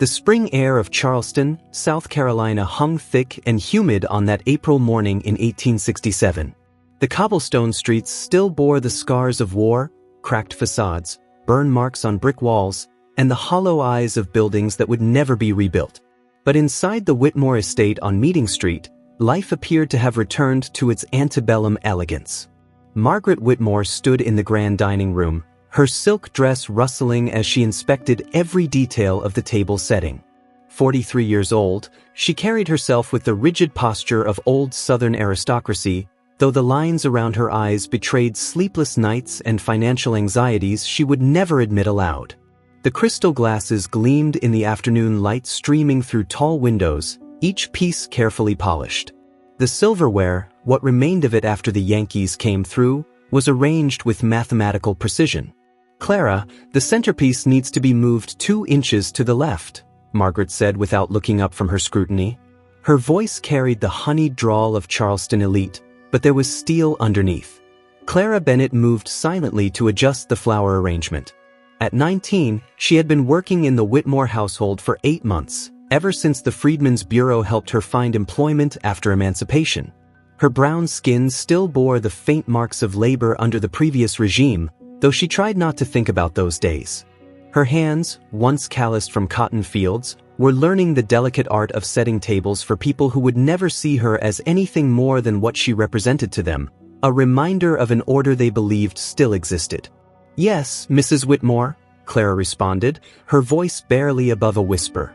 The spring air of Charleston, South Carolina hung thick and humid on that April morning in 1867. The cobblestone streets still bore the scars of war, cracked facades, burn marks on brick walls, and the hollow eyes of buildings that would never be rebuilt. But inside the Whitmore estate on Meeting Street, life appeared to have returned to its antebellum elegance. Margaret Whitmore stood in the grand dining room, her silk dress rustling as she inspected every detail of the table setting. 43 years old, she carried herself with the rigid posture of old Southern aristocracy, though the lines around her eyes betrayed sleepless nights and financial anxieties she would never admit aloud. The crystal glasses gleamed in the afternoon light streaming through tall windows, each piece carefully polished. The silverware, what remained of it after the Yankees came through, was arranged with mathematical precision. "Clara, the centerpiece needs to be moved 2 inches to the left," Margaret said without looking up from her scrutiny. Her voice carried the honeyed drawl of Charleston elite, but there was steel underneath. Clara Bennett moved silently to adjust the flower arrangement. At 19, she had been working in the Whitmore household for 8 months, ever since the Freedmen's Bureau helped her find employment after emancipation. Her brown skin still bore the faint marks of labor under the previous regime, though she tried not to think about those days. Her hands, once calloused from cotton fields, were learning the delicate art of setting tables for people who would never see her as anything more than what she represented to them, a reminder of an order they believed still existed. "Yes, Mrs. Whitmore," Clara responded, her voice barely above a whisper.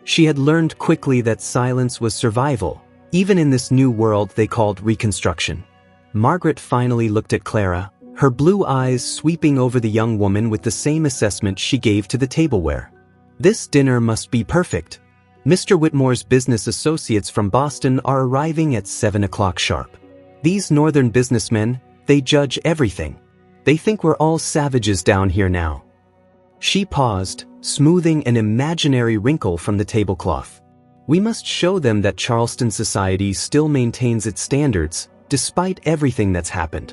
She had learned quickly that silence was survival, even in this new world they called Reconstruction. Margaret finally looked at Clara, her blue eyes sweeping over the young woman with the same assessment she gave to the tableware. "This dinner must be perfect. Mr. Whitmore's business associates from Boston are arriving at 7 o'clock sharp. These northern businessmen, they judge everything. They think we're all savages down here now." She paused, smoothing an imaginary wrinkle from the tablecloth. "We must show them that Charleston society still maintains its standards, despite everything that's happened."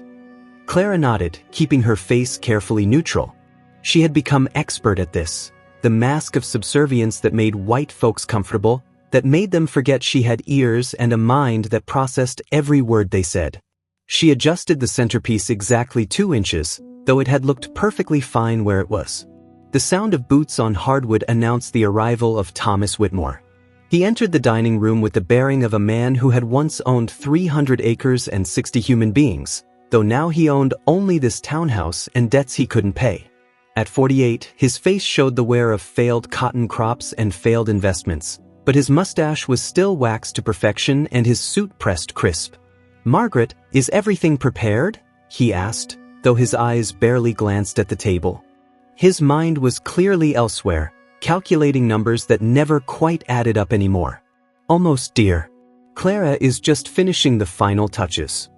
Clara nodded, keeping her face carefully neutral. She had become expert at this, the mask of subservience that made white folks comfortable, that made them forget she had ears and a mind that processed every word they said. She adjusted the centerpiece exactly 2 inches, though it had looked perfectly fine where it was. The sound of boots on hardwood announced the arrival of Thomas Whitmore. He entered the dining room with the bearing of a man who had once owned 300 acres and 60 human beings, though now he owned only this townhouse and debts he couldn't pay. At 48, his face showed the wear of failed cotton crops and failed investments, but his mustache was still waxed to perfection and his suit pressed crisp. "Margaret, is everything prepared?" he asked, though his eyes barely glanced at the table. His mind was clearly elsewhere, calculating numbers that never quite added up anymore. "Almost, dear. Clara is just finishing the final touches."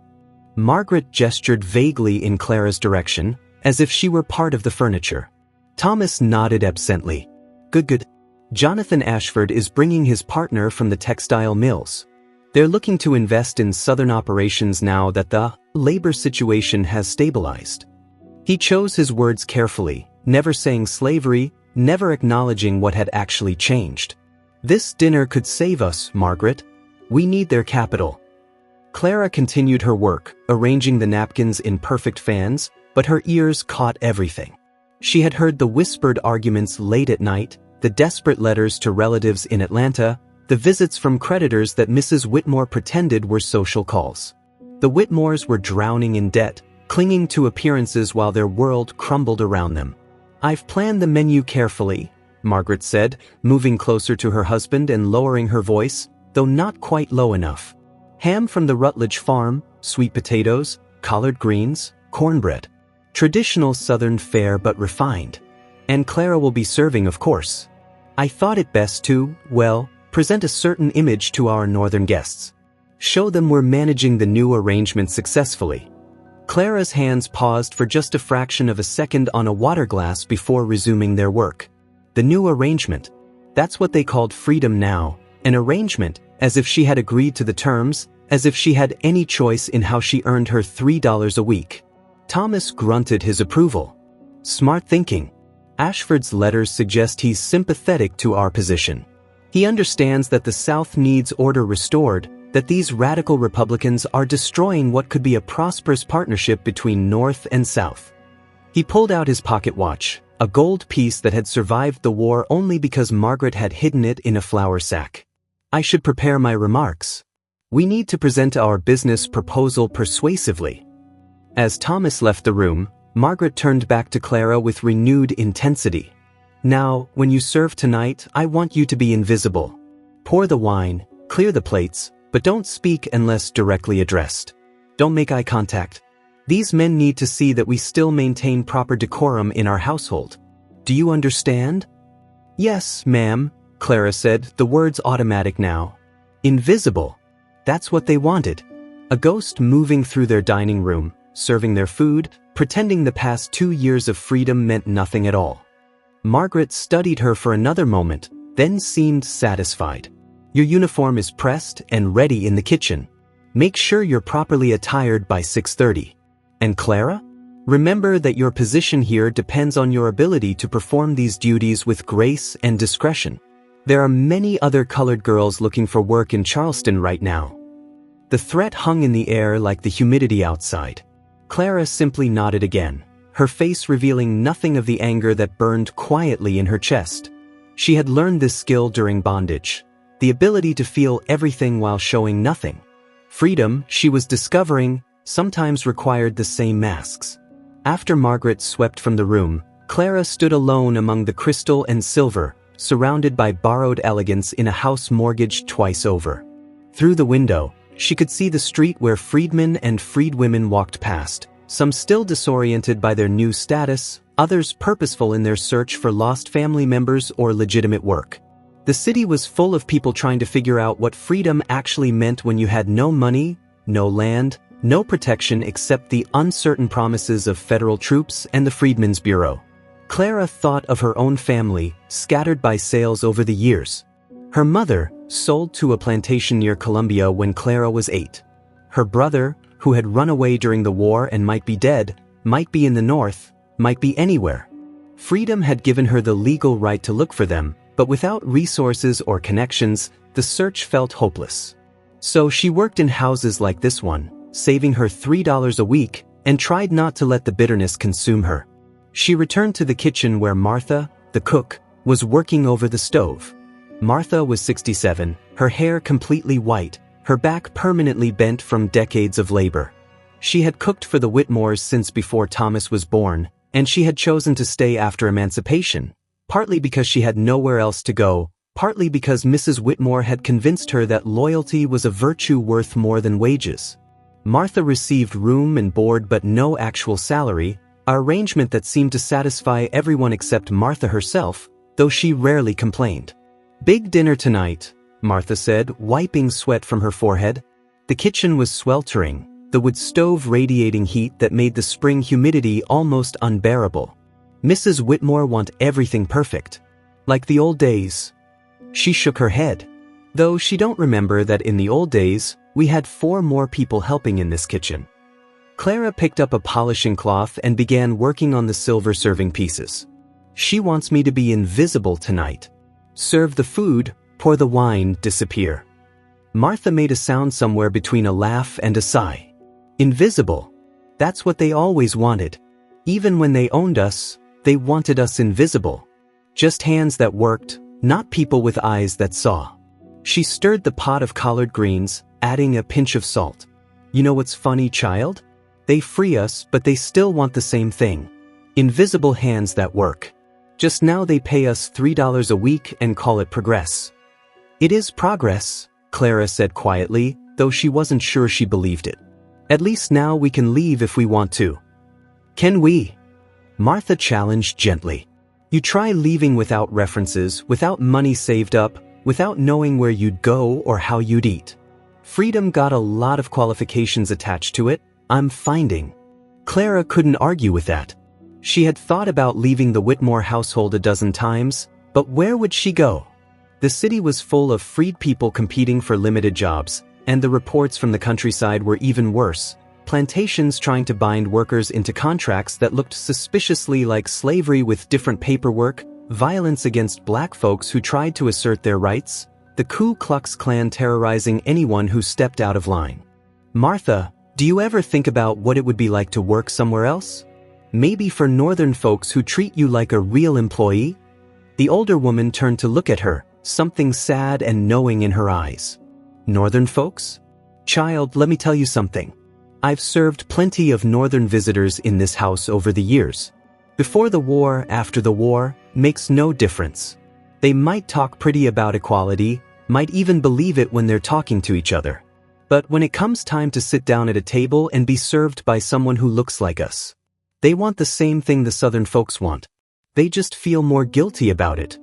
Margaret gestured vaguely in Clara's direction, as if she were part of the furniture. Thomas nodded absently. Good. Jonathan Ashford is bringing his partner from the textile mills. They're looking to invest in southern operations now that the labor situation has stabilized." He chose his words carefully, never saying slavery, never acknowledging what had actually changed. "This dinner could save us, Margaret. We need their capital." Clara continued her work, arranging the napkins in perfect fans, but her ears caught everything. She had heard the whispered arguments late at night, the desperate letters to relatives in Atlanta, the visits from creditors that Mrs. Whitmore pretended were social calls. The Whitmores were drowning in debt, clinging to appearances while their world crumbled around them. "I've planned the menu carefully," Margaret said, moving closer to her husband and lowering her voice, though not quite low enough. "Ham from the Rutledge farm, sweet potatoes, collard greens, cornbread. Traditional Southern fare but refined. And Clara will be serving, of course. I thought it best to, well, present a certain image to our northern guests. Show them we're managing the new arrangement successfully." Clara's hands paused for just a fraction of a second on a water glass before resuming their work. The new arrangement. That's what they called freedom now, an arrangement, as if she had agreed to the terms, as if she had any choice in how she earned her $3 a week. Thomas grunted his approval. "Smart thinking. Ashford's letters suggest he's sympathetic to our position. He understands that the South needs order restored, that these radical Republicans are destroying what could be a prosperous partnership between North and South. He pulled out his pocket watch, a gold piece that had survived the war only because Margaret had hidden it in a flour sack. I should prepare my remarks. We need to present our business proposal persuasively. As Thomas left the room, Margaret turned back to Clara with renewed intensity. Now, when you serve tonight, I want you to be invisible. Pour the wine, clear the plates, but don't speak unless directly addressed. Don't make eye contact. These men need to see that we still maintain proper decorum in our household. Do you understand? Yes, ma'am, Clara said, the words automatic now. Invisible. That's what they wanted. A ghost moving through their dining room, serving their food, pretending the past 2 years of freedom meant nothing at all. Margaret studied her for another moment, then seemed satisfied. Your uniform is pressed and ready in the kitchen. Make sure you're properly attired by 6:30. And Clara? Remember that your position here depends on your ability to perform these duties with grace and discretion. There are many other colored girls looking for work in Charleston right now. The threat hung in the air like the humidity outside. Clara simply nodded again, her face revealing nothing of the anger that burned quietly in her chest. She had learned this skill during bondage, the ability to feel everything while showing nothing. Freedom, she was discovering, sometimes required the same masks. After Margaret swept from the room, Clara stood alone among the crystal and silver, surrounded by borrowed elegance in a house mortgaged twice over. Through the window, she could see the street where freedmen and freedwomen walked past, some still disoriented by their new status, others purposeful in their search for lost family members or legitimate work. The city was full of people trying to figure out what freedom actually meant when you had no money, no land, no protection except the uncertain promises of federal troops and the Freedmen's Bureau. Clara thought of her own family, scattered by sales over the years. Her mother sold to a plantation near Columbia when Clara was 8. Her brother, who had run away during the war and might be dead, might be in the North, might be anywhere. Freedom had given her the legal right to look for them, but without resources or connections, the search felt hopeless. So she worked in houses like this one, saving her $3 a week, and tried not to let the bitterness consume her. She returned to the kitchen where Martha, the cook, was working over the stove. Martha was 67, her hair completely white, her back permanently bent from decades of labor. She had cooked for the Whitmores since before Thomas was born, and she had chosen to stay after emancipation, partly because she had nowhere else to go, partly because Mrs. Whitmore had convinced her that loyalty was a virtue worth more than wages. Martha received room and board but no actual salary, an arrangement that seemed to satisfy everyone except Martha herself, though she rarely complained. "Big dinner tonight," Martha said, wiping sweat from her forehead. The kitchen was sweltering, the wood stove radiating heat that made the spring humidity almost unbearable. Mrs. Whitmore want everything perfect. Like the old days. She shook her head. Though she don't remember that in the old days, we had 4 more people helping in this kitchen. Clara picked up a polishing cloth and began working on the silver serving pieces. She wants me to be invisible tonight. Serve the food, pour the wine, disappear. Martha made a sound somewhere between a laugh and a sigh. Invisible. That's what they always wanted. Even when they owned us, they wanted us invisible. Just hands that worked, not people with eyes that saw. She stirred the pot of collard greens, adding a pinch of salt. You know what's funny, child? They free us, but they still want the same thing. Invisible hands that work. Just now they pay us $3 a week and call it progress. It is progress, Clara said quietly, though she wasn't sure she believed it. At least now we can leave if we want to. Can we? Martha challenged gently. You try leaving without references, without money saved up, without knowing where you'd go or how you'd eat. Freedom got a lot of qualifications attached to it, I'm finding. Clara couldn't argue with that. She had thought about leaving the Whitmore household a dozen times, but where would she go? The city was full of freed people competing for limited jobs, and the reports from the countryside were even worse. plantations trying to bind workers into contracts that looked suspiciously like slavery with different paperwork, violence against black folks who tried to assert their rights, the Ku Klux Klan terrorizing anyone who stepped out of line. Martha, do you ever think about what it would be like to work somewhere else? Maybe for northern folks who treat you like a real employee? The older woman turned to look at her, something sad and knowing in her eyes. Northern folks? Child, let me tell you something. I've served plenty of northern visitors in this house over the years. Before the war, after the war, makes no difference. They might talk pretty about equality, might even believe it when they're talking to each other. But when it comes time to sit down at a table and be served by someone who looks like us, they want the same thing the southern folks want. They just feel more guilty about it.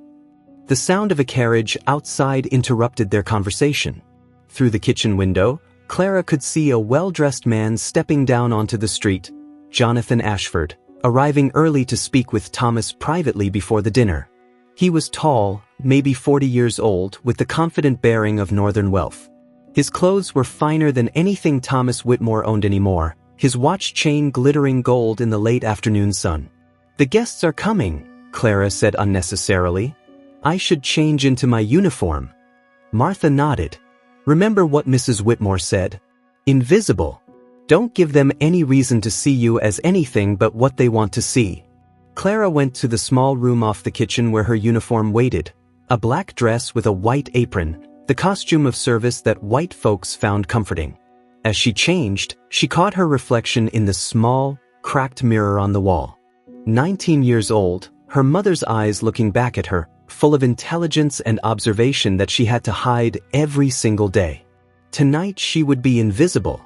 The sound of a carriage outside interrupted their conversation. Through the kitchen window, Clara could see a well-dressed man stepping down onto the street, Jonathan Ashford, arriving early to speak with Thomas privately before the dinner. He was tall, maybe 40 years old, with the confident bearing of northern wealth. His clothes were finer than anything Thomas Whitmore owned anymore, his watch chain glittering gold in the late afternoon sun. "The guests are coming," Clara said unnecessarily. "I should change into my uniform." Martha nodded. "Remember what Mrs. Whitmore said? Invisible. Don't give them any reason to see you as anything but what they want to see." Clara went to the small room off the kitchen where her uniform waited, a black dress with a white apron, the costume of service that white folks found comforting. As she changed, she caught her reflection in the small, cracked mirror on the wall. 19 years old, her mother's eyes looking back at her, full of intelligence and observation that she had to hide every single day. Tonight she would be invisible.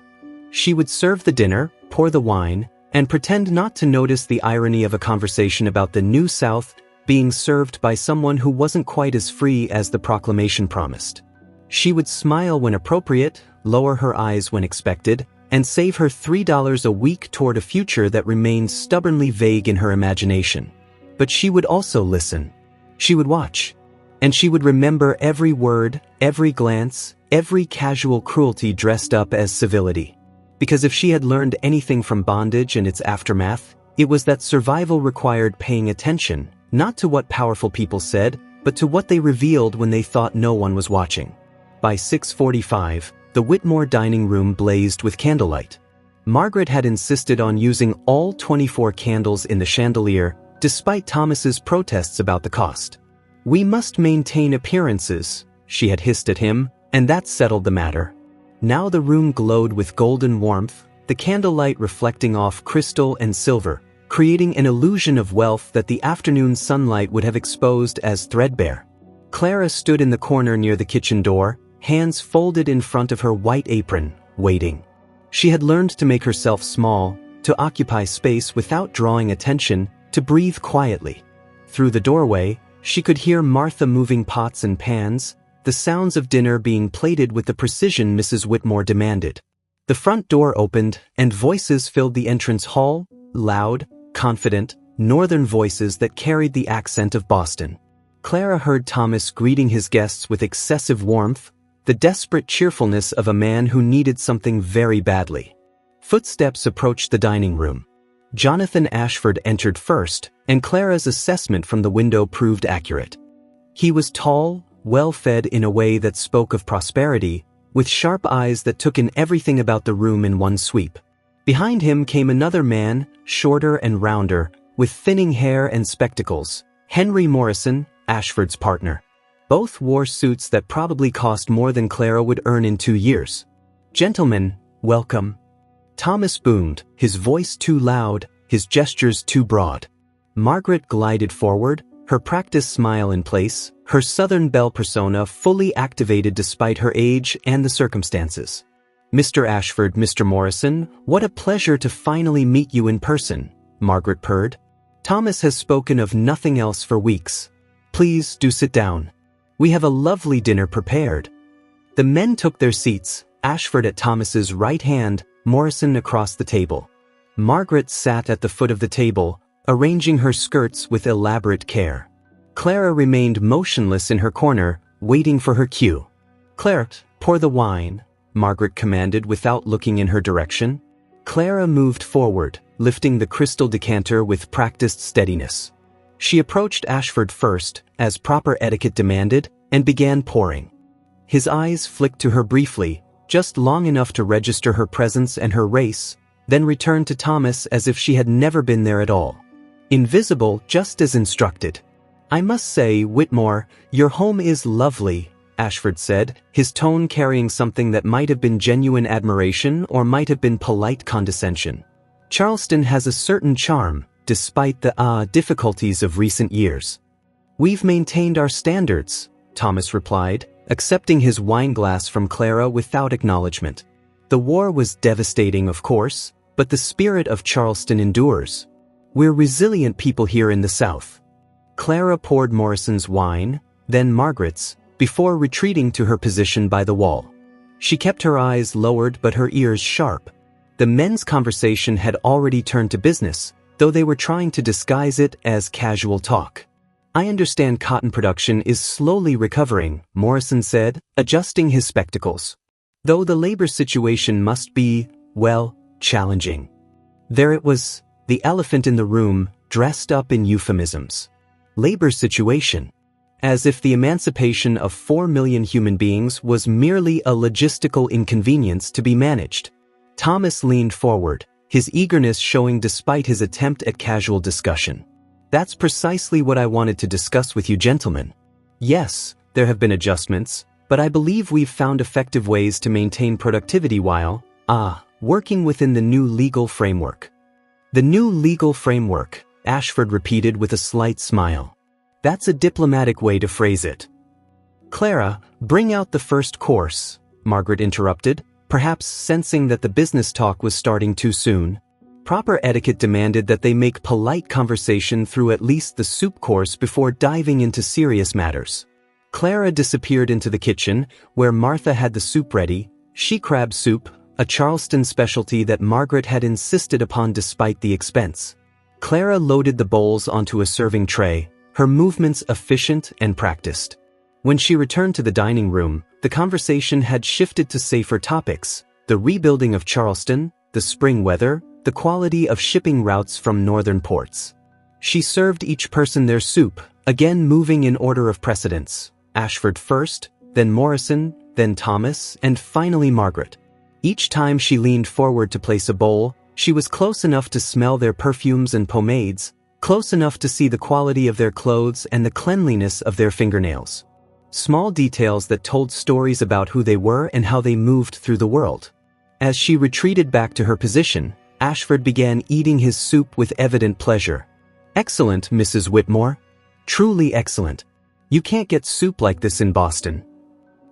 She would serve the dinner, pour the wine, and pretend not to notice the irony of a conversation about the New South being served by someone who wasn't quite as free as the proclamation promised. She would smile when appropriate, lower her eyes when expected, and save her $3 a week toward a future that remained stubbornly vague in her imagination. But she would also listen. She would watch. And she would remember every word, every glance, every casual cruelty dressed up as civility. Because if she had learned anything from bondage and its aftermath, it was that survival required paying attention, not to what powerful people said, but to what they revealed when they thought no one was watching. By 6:45, the Whitmore dining room blazed with candlelight. Margaret had insisted on using all 24 candles in the chandelier, despite Thomas's protests about the cost. "We must maintain appearances," she had hissed at him, and that settled the matter. Now the room glowed with golden warmth, the candlelight reflecting off crystal and silver, creating an illusion of wealth that the afternoon sunlight would have exposed as threadbare. Clara stood in the corner near the kitchen door, hands folded in front of her white apron, waiting. She had learned to make herself small, to occupy space without drawing attention, to breathe quietly. Through the doorway, she could hear Martha moving pots and pans, the sounds of dinner being plated with the precision Mrs. Whitmore demanded. The front door opened, and voices filled the entrance hall, loud, confident, northern voices that carried the accent of Boston. Clara heard Thomas greeting his guests with excessive warmth, the desperate cheerfulness of a man who needed something very badly. Footsteps approached the dining room. Jonathan Ashford entered first, and Clara's assessment from the window proved accurate. He was tall, well-fed in a way that spoke of prosperity, with sharp eyes that took in everything about the room in one sweep. Behind him came another man, shorter and rounder, with thinning hair and spectacles, Henry Morrison, Ashford's partner. Both wore suits that probably cost more than Clara would earn in 2 years. "Gentlemen, welcome." Thomas boomed, his voice too loud, his gestures too broad. Margaret glided forward, her practiced smile in place, her Southern belle persona fully activated despite her age and the circumstances. "Mr. Ashford, Mr. Morrison, what a pleasure to finally meet you in person," Margaret purred. "Thomas has spoken of nothing else for weeks. Please do sit down. We have a lovely dinner prepared." The men took their seats, Ashford at Thomas's right hand, Morrison across the table. Margaret sat at the foot of the table, arranging her skirts with elaborate care. Clara remained motionless in her corner, waiting for her cue. "Claret, pour the wine," Margaret commanded without looking in her direction. Clara moved forward, lifting the crystal decanter with practiced steadiness. She approached Ashford first, as proper etiquette demanded, and began pouring. His eyes flicked to her briefly, just long enough to register her presence and her race, then returned to Thomas as if she had never been there at all. Invisible, just as instructed. "I must say, Whitmore, your home is lovely," Ashford said, his tone carrying something that might have been genuine admiration or might have been polite condescension. "Charleston has a certain charm, despite the difficulties of recent years." "We've maintained our standards," Thomas replied, accepting his wineglass from Clara without acknowledgement. "The war was devastating, of course, but the spirit of Charleston endures. We're resilient people here in the South." Clara poured Morrison's wine, then Margaret's, before retreating to her position by the wall. She kept her eyes lowered but her ears sharp. The men's conversation had already turned to business, though they were trying to disguise it as casual talk. "I understand cotton production is slowly recovering," Morrison said, adjusting his spectacles. "Though the labor situation must be, well, challenging." There it was, the elephant in the room, dressed up in euphemisms. Labor situation. As if the emancipation of 4 million human beings was merely a logistical inconvenience to be managed. Thomas leaned forward, his eagerness showing despite his attempt at casual discussion. "That's precisely what I wanted to discuss with you gentlemen. Yes, there have been adjustments, but I believe we've found effective ways to maintain productivity while, working within the new legal framework." "The new legal framework," Ashford repeated with a slight smile. "That's a diplomatic way to phrase it." "Clara, bring out the first course," Margaret interrupted, perhaps sensing that the business talk was starting too soon. Proper etiquette demanded that they make polite conversation through at least the soup course before diving into serious matters. Clara disappeared into the kitchen, where Martha had the soup ready, she-crab soup, a Charleston specialty that Margaret had insisted upon despite the expense. Clara loaded the bowls onto a serving tray, her movements efficient and practiced. When she returned to the dining room, the conversation had shifted to safer topics: the rebuilding of Charleston, the spring weather, the quality of shipping routes from northern ports. She served each person their soup, again moving in order of precedence: Ashford first, then Morrison, then Thomas, and finally Margaret. Each time she leaned forward to place a bowl, she was close enough to smell their perfumes and pomades, close enough to see the quality of their clothes and the cleanliness of their fingernails. Small details that told stories about who they were and how they moved through the world. As she retreated back to her position, Ashford began eating his soup with evident pleasure. "Excellent, Mrs. Whitmore. Truly excellent. You can't get soup like this in Boston."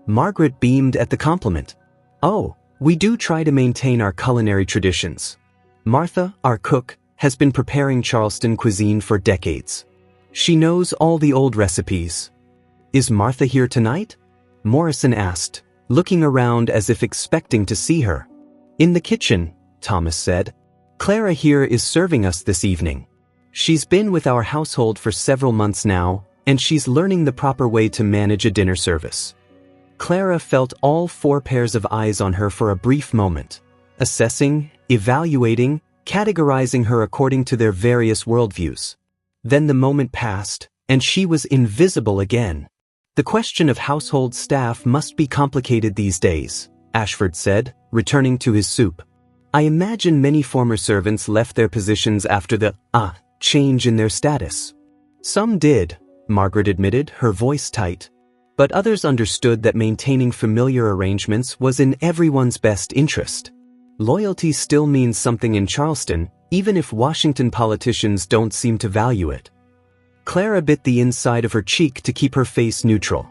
Margaret beamed at the compliment. "Oh, we do try to maintain our culinary traditions. Martha, our cook, has been preparing Charleston cuisine for decades. She knows all the old recipes." "Is Martha here tonight?" Morrison asked, looking around as if expecting to see her. "In the kitchen," Thomas said. "Clara here is serving us this evening. She's been with our household for several months now, and she's learning the proper way to manage a dinner service." Clara felt all 4 pairs of eyes on her for a brief moment, assessing, evaluating, categorizing her according to their various worldviews. Then the moment passed, and she was invisible again. "The question of household staff must be complicated these days," Ashford said, returning to his soup. "I imagine many former servants left their positions after the change in their status." "Some did," Margaret admitted, her voice tight. "But others understood that maintaining familiar arrangements was in everyone's best interest. Loyalty still means something in Charleston, even if Washington politicians don't seem to value it." Clara bit the inside of her cheek to keep her face neutral.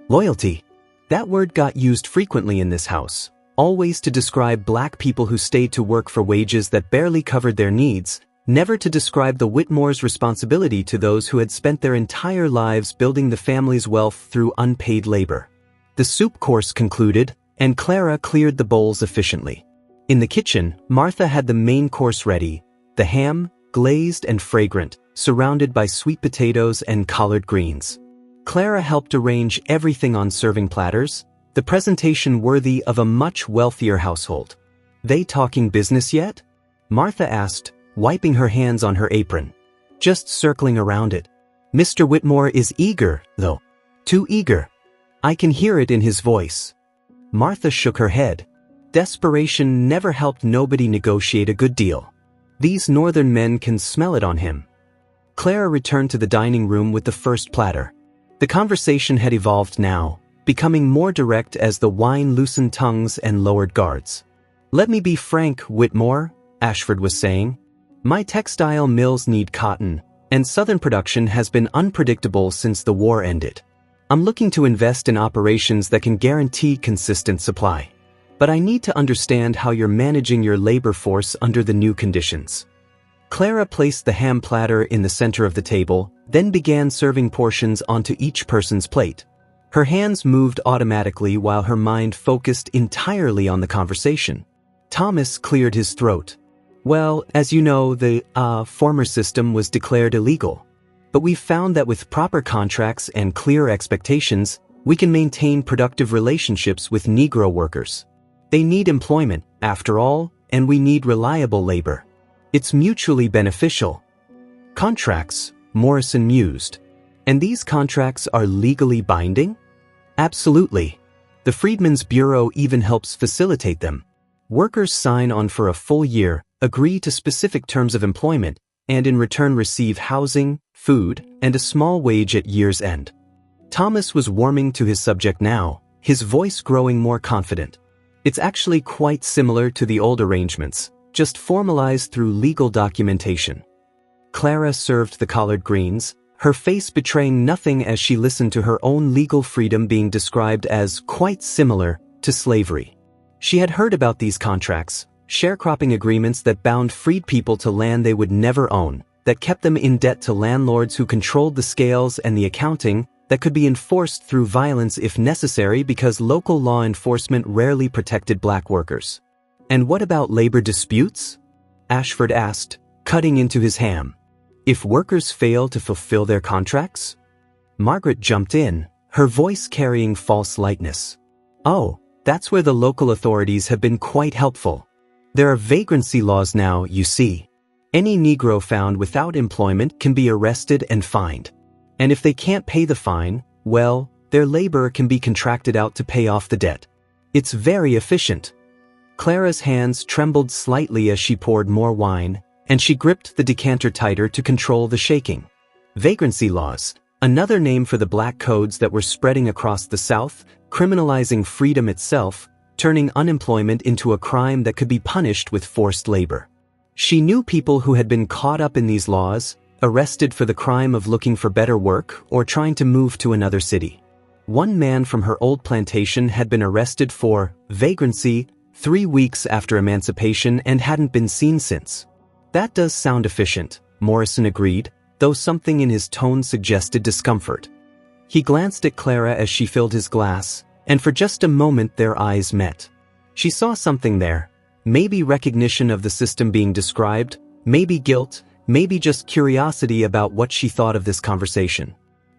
Loyalty. That word got used frequently in this house, always to describe black people who stayed to work for wages that barely covered their needs, never to describe the Whitmores' responsibility to those who had spent their entire lives building the family's wealth through unpaid labor. The soup course concluded, and Clara cleared the bowls efficiently. In the kitchen, Martha had the main course ready, the ham, glazed and fragrant, surrounded by sweet potatoes and collard greens. Clara helped arrange everything on serving platters, the presentation worthy of a much wealthier household. "They talking business yet?" Martha asked, wiping her hands on her apron. Just circling around it. Mr. Whitmore is eager, though. Too eager. I can hear it in his voice. Martha shook her head. Desperation never helped nobody negotiate a good deal. These northern men can smell it on him. Clara returned to the dining room with the first platter. The conversation had evolved now, becoming more direct as the wine loosened tongues and lowered guards. Let me be frank, Whitmore, Ashford was saying. My textile mills need cotton, and southern production has been unpredictable since the war ended. I'm looking to invest in operations that can guarantee consistent supply. But I need to understand how you're managing your labor force under the new conditions. Clara placed the ham platter in the center of the table, then began serving portions onto each person's plate. Her hands moved automatically while her mind focused entirely on the conversation. Thomas cleared his throat. Well, as you know, the former system was declared illegal. But we've found that with proper contracts and clear expectations, we can maintain productive relationships with Negro workers. They need employment, after all, and we need reliable labor. It's mutually beneficial. Contracts, Morrison mused. And these contracts are legally binding? Absolutely. The Freedmen's Bureau even helps facilitate them. Workers sign on for a full year, agree to specific terms of employment, and in return receive housing, food, and a small wage at year's end. Thomas was warming to his subject now, his voice growing more confident. It's actually quite similar to the old arrangements, just formalized through legal documentation. Clara served the collard greens, her face betraying nothing as she listened to her own legal freedom being described as quite similar to slavery. She had heard about these contracts, sharecropping agreements that bound freed people to land they would never own, that kept them in debt to landlords who controlled the scales and the accounting, that could be enforced through violence if necessary because local law enforcement rarely protected black workers. And what about labor disputes? Ashford asked, cutting into his ham. If workers fail to fulfill their contracts? Margaret jumped in, her voice carrying false lightness. Oh, that's where the local authorities have been quite helpful. There are vagrancy laws now, you see. Any Negro found without employment can be arrested and fined. And if they can't pay the fine, well, their labor can be contracted out to pay off the debt. It's very efficient. Clara's hands trembled slightly as she poured more wine, and she gripped the decanter tighter to control the shaking. Vagrancy laws, another name for the black codes that were spreading across the South, criminalizing freedom itself, turning unemployment into a crime that could be punished with forced labor. She knew people who had been caught up in these laws, arrested for the crime of looking for better work or trying to move to another city. One man from her old plantation had been arrested for vagrancy 3 weeks after emancipation and hadn't been seen since. That does sound efficient, Morrison agreed, though something in his tone suggested discomfort. He glanced at Clara as she filled his glass, and for just a moment their eyes met. She saw something there, maybe recognition of the system being described, maybe guilt, maybe just curiosity about what she thought of this conversation.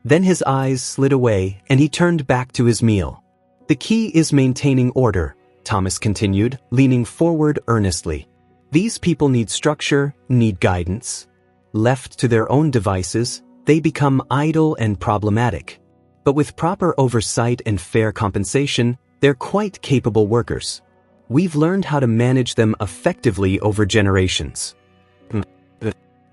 Then his eyes slid away and he turned back to his meal. The key is maintaining order, Thomas continued, leaning forward earnestly. These people need structure, need guidance. Left to their own devices, they become idle and problematic. But with proper oversight and fair compensation, they're quite capable workers. We've learned how to manage them effectively over generations.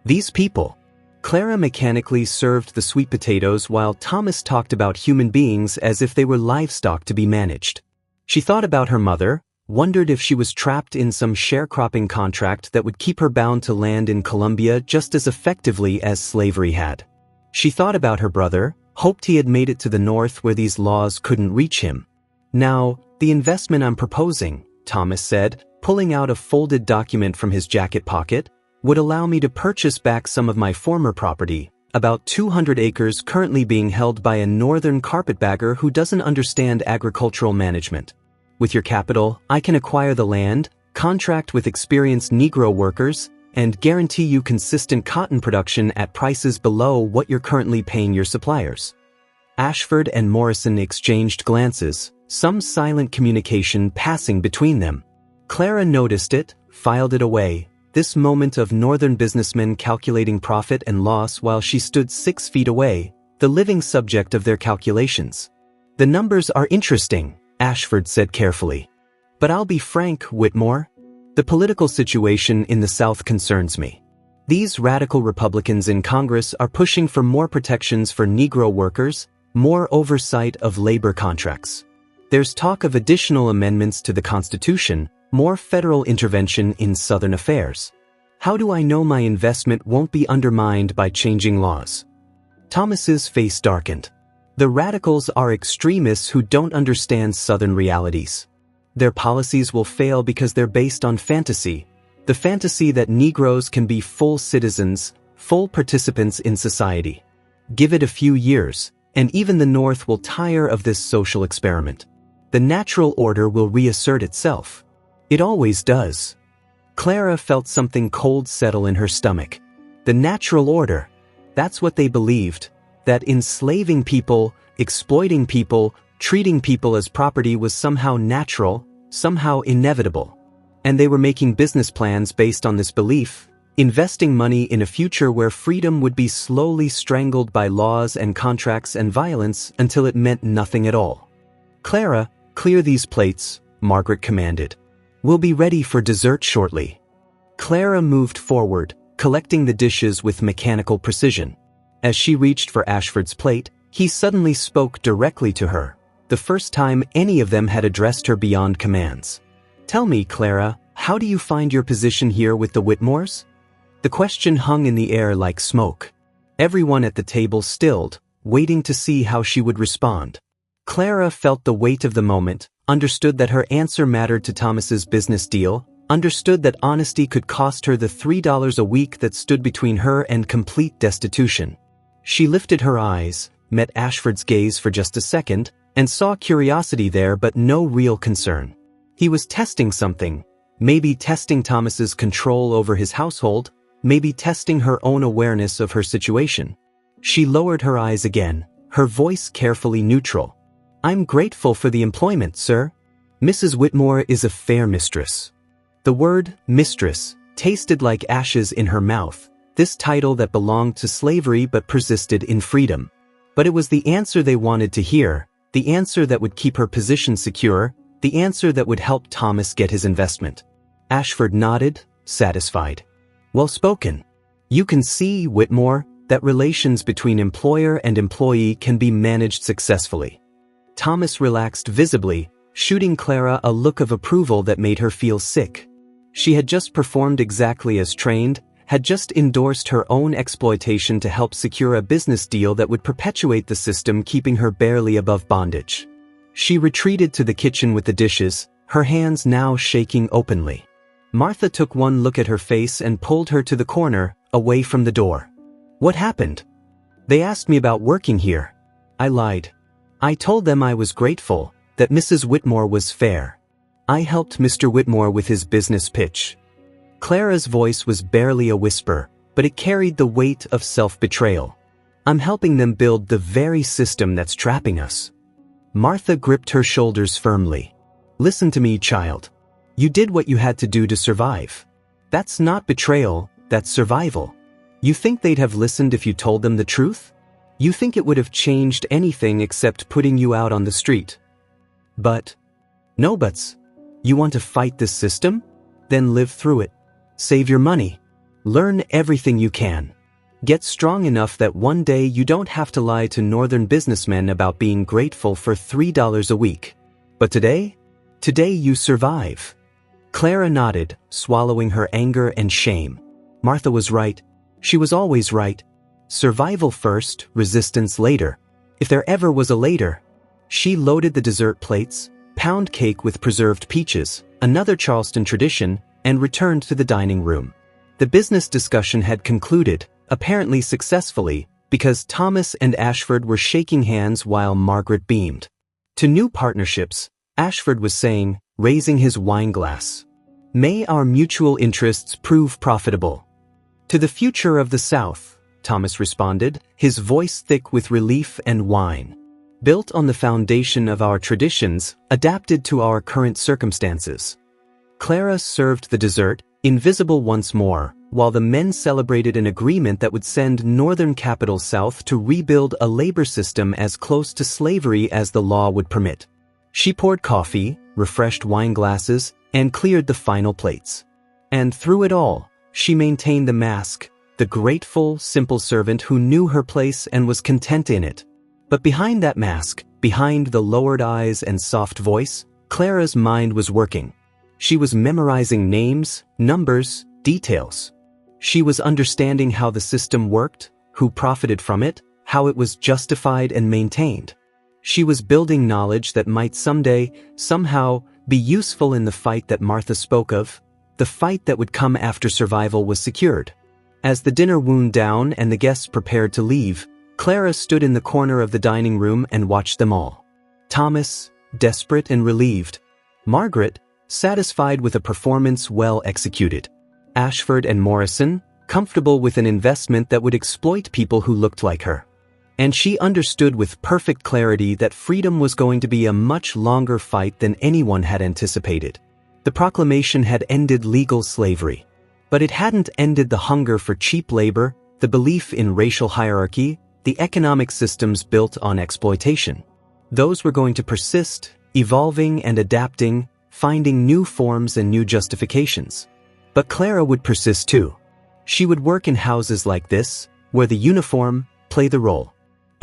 These people. Clara mechanically served the sweet potatoes while Thomas talked about human beings as if they were livestock to be managed. She thought about her mother, wondered if she was trapped in some sharecropping contract that would keep her bound to land in Columbia just as effectively as slavery had. She thought about her brother, hoped he had made it to the North where these laws couldn't reach him. Now, the investment I'm proposing, Thomas said, pulling out a folded document from his jacket pocket, would allow me to purchase back some of my former property, about 200 acres currently being held by a northern carpetbagger who doesn't understand agricultural management. With your capital, I can acquire the land, contract with experienced Negro workers, and guarantee you consistent cotton production at prices below what you're currently paying your suppliers. Ashford and Morrison exchanged glances, some silent communication passing between them. Clara noticed it, filed it away, This moment of northern businessmen calculating profit and loss while she stood 6 feet away, the living subject of their calculations. "The numbers are interesting," Ashford said carefully. "But I'll be frank, Whitmore. The political situation in the South concerns me. These radical Republicans in Congress are pushing for more protections for Negro workers, more oversight of labor contracts. There's talk of additional amendments to the Constitution, more federal intervention in Southern affairs. How do I know my investment won't be undermined by changing laws?" Thomas's face darkened. The radicals are extremists who don't understand Southern realities. Their policies will fail because they're based on fantasy, the fantasy that Negroes can be full citizens, full participants in society. Give it a few years, and even the North will tire of this social experiment. The natural order will reassert itself. It always does. Clara felt something cold settle in her stomach. The natural order. That's what they believed, that enslaving people, exploiting people, treating people as property was somehow natural, somehow inevitable. And they were making business plans based on this belief, investing money in a future where freedom would be slowly strangled by laws and contracts and violence until it meant nothing at all. "Clara, clear these plates," Margaret commanded. "We'll be ready for dessert shortly." Clara moved forward, collecting the dishes with mechanical precision. As she reached for Ashford's plate, he suddenly spoke directly to her, the first time any of them had addressed her beyond commands. "Tell me, Clara, how do you find your position here with the Whitmores?" The question hung in the air like smoke. Everyone at the table stilled, waiting to see how she would respond. Clara felt the weight of the moment, understood that her answer mattered to Thomas's business deal, understood that honesty could cost her the $3 a week that stood between her and complete destitution. She lifted her eyes, met Ashford's gaze for just a second, and saw curiosity there but no real concern. He was testing something, maybe testing Thomas's control over his household, maybe testing her own awareness of her situation. She lowered her eyes again, her voice carefully neutral. "I'm grateful for the employment, sir. Mrs. Whitmore is a fair mistress." The word mistress tasted like ashes in her mouth, this title that belonged to slavery but persisted in freedom. But it was the answer they wanted to hear, the answer that would keep her position secure, the answer that would help Thomas get his investment. Ashford nodded, satisfied. "Well spoken. You can see, Whitmore, that relations between employer and employee can be managed successfully." Thomas relaxed visibly, shooting Clara a look of approval that made her feel sick. She had just performed exactly as trained, had just endorsed her own exploitation to help secure a business deal that would perpetuate the system keeping her barely above bondage. She retreated to the kitchen with the dishes, her hands now shaking openly. Martha took one look at her face and pulled her to the corner, away from the door. "What happened?" "They asked me about working here. I lied. I told them I was grateful, that Mrs. Whitmore was fair. I helped Mr. Whitmore with his business pitch." Clara's voice was barely a whisper, but it carried the weight of self-betrayal. "I'm helping them build the very system that's trapping us." Martha gripped her shoulders firmly. "Listen to me, child. You did what you had to do to survive. That's not betrayal, that's survival. You think they'd have listened if you told them the truth? You think it would have changed anything except putting you out on the street? But, no buts. You want to fight this system? Then live through it. Save your money. Learn everything you can. Get strong enough that one day you don't have to lie to northern businessmen about being grateful for $3 a week. But today you survive." Clara nodded, swallowing her anger and shame. Martha was right. She was always right. Survival first, resistance later. If there ever was a later. She loaded the dessert plates, pound cake with preserved peaches, another Charleston tradition, and returned to the dining room. The business discussion had concluded, apparently successfully, because Thomas and Ashford were shaking hands while Margaret beamed. To new partnerships, Ashford was saying, raising his wine glass. "May our mutual interests prove profitable." "To the future of the South," Thomas responded, his voice thick with relief and wine. "Built on the foundation of our traditions, adapted to our current circumstances." Clara served the dessert, Invisible once more, while the men celebrated an agreement that would send northern capitals south to rebuild a labor system as close to slavery as the law would permit. She poured coffee, refreshed wine glasses, and cleared the final plates. And through it all, she maintained the mask, the grateful, simple servant who knew her place and was content in it. But behind that mask, behind the lowered eyes and soft voice, Clara's mind was working. She was memorizing names, numbers, details. She was understanding how the system worked, who profited from it, how it was justified and maintained. She was building knowledge that might someday, somehow, be useful in the fight that Martha spoke of, the fight that would come after survival was secured. As the dinner wound down and the guests prepared to leave, Clara stood in the corner of the dining room and watched them all. Thomas, desperate and relieved. Margaret, satisfied with a performance well executed. Ashford and Morrison, comfortable with an investment that would exploit people who looked like her. And she understood with perfect clarity that freedom was going to be a much longer fight than anyone had anticipated. The proclamation had ended legal slavery. But it hadn't ended the hunger for cheap labor, the belief in racial hierarchy, the economic systems built on exploitation. Those were going to persist, evolving and adapting, finding new forms and new justifications. But Clara would persist too. She would work in houses like this, where the uniform played the role.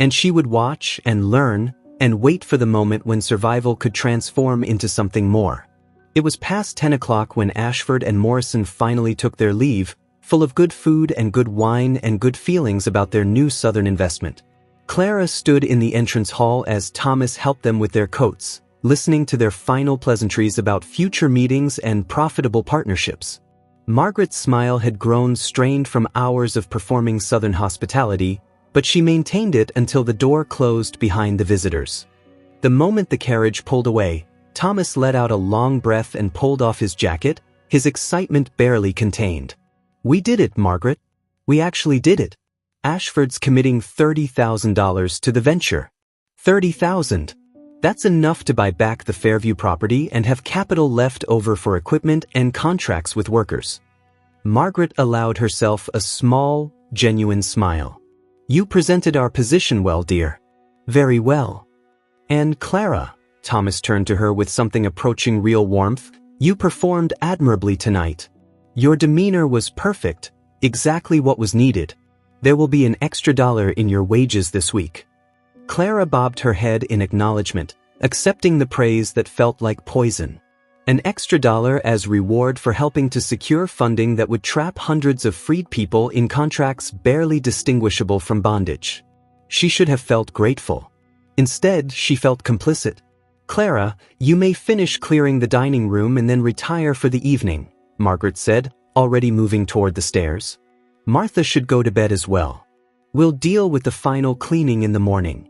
And she would watch and learn and wait for the moment when survival could transform into something more. It was past 10 o'clock when Ashford and Morrison finally took their leave, full of good food and good wine and good feelings about their new southern investment. Clara stood in the entrance hall as Thomas helped them with their coats, listening to their final pleasantries about future meetings and profitable partnerships. Margaret's smile had grown strained from hours of performing southern hospitality, but she maintained it until the door closed behind the visitors. The moment the carriage pulled away, Thomas let out a long breath and pulled off his jacket, his excitement barely contained. "We did it, Margaret. We actually did it. Ashford's committing $30,000 to the venture. $30,000. That's enough to buy back the Fairview property and have capital left over for equipment and contracts with workers." Margaret allowed herself a small, genuine smile. "You presented our position well, dear." "Very well." "And Clara," Thomas turned to her with something approaching real warmth, "you performed admirably tonight. Your demeanor was perfect, exactly what was needed. There will be an extra $1 in your wages this week." Clara bobbed her head in acknowledgement, accepting the praise that felt like poison. An extra $1 as reward for helping to secure funding that would trap hundreds of freed people in contracts barely distinguishable from bondage. She should have felt grateful. Instead, she felt complicit. "Clara, you may finish clearing the dining room and then retire for the evening," Margaret said, already moving toward the stairs. "Martha should go to bed as well. We'll deal with the final cleaning in the morning."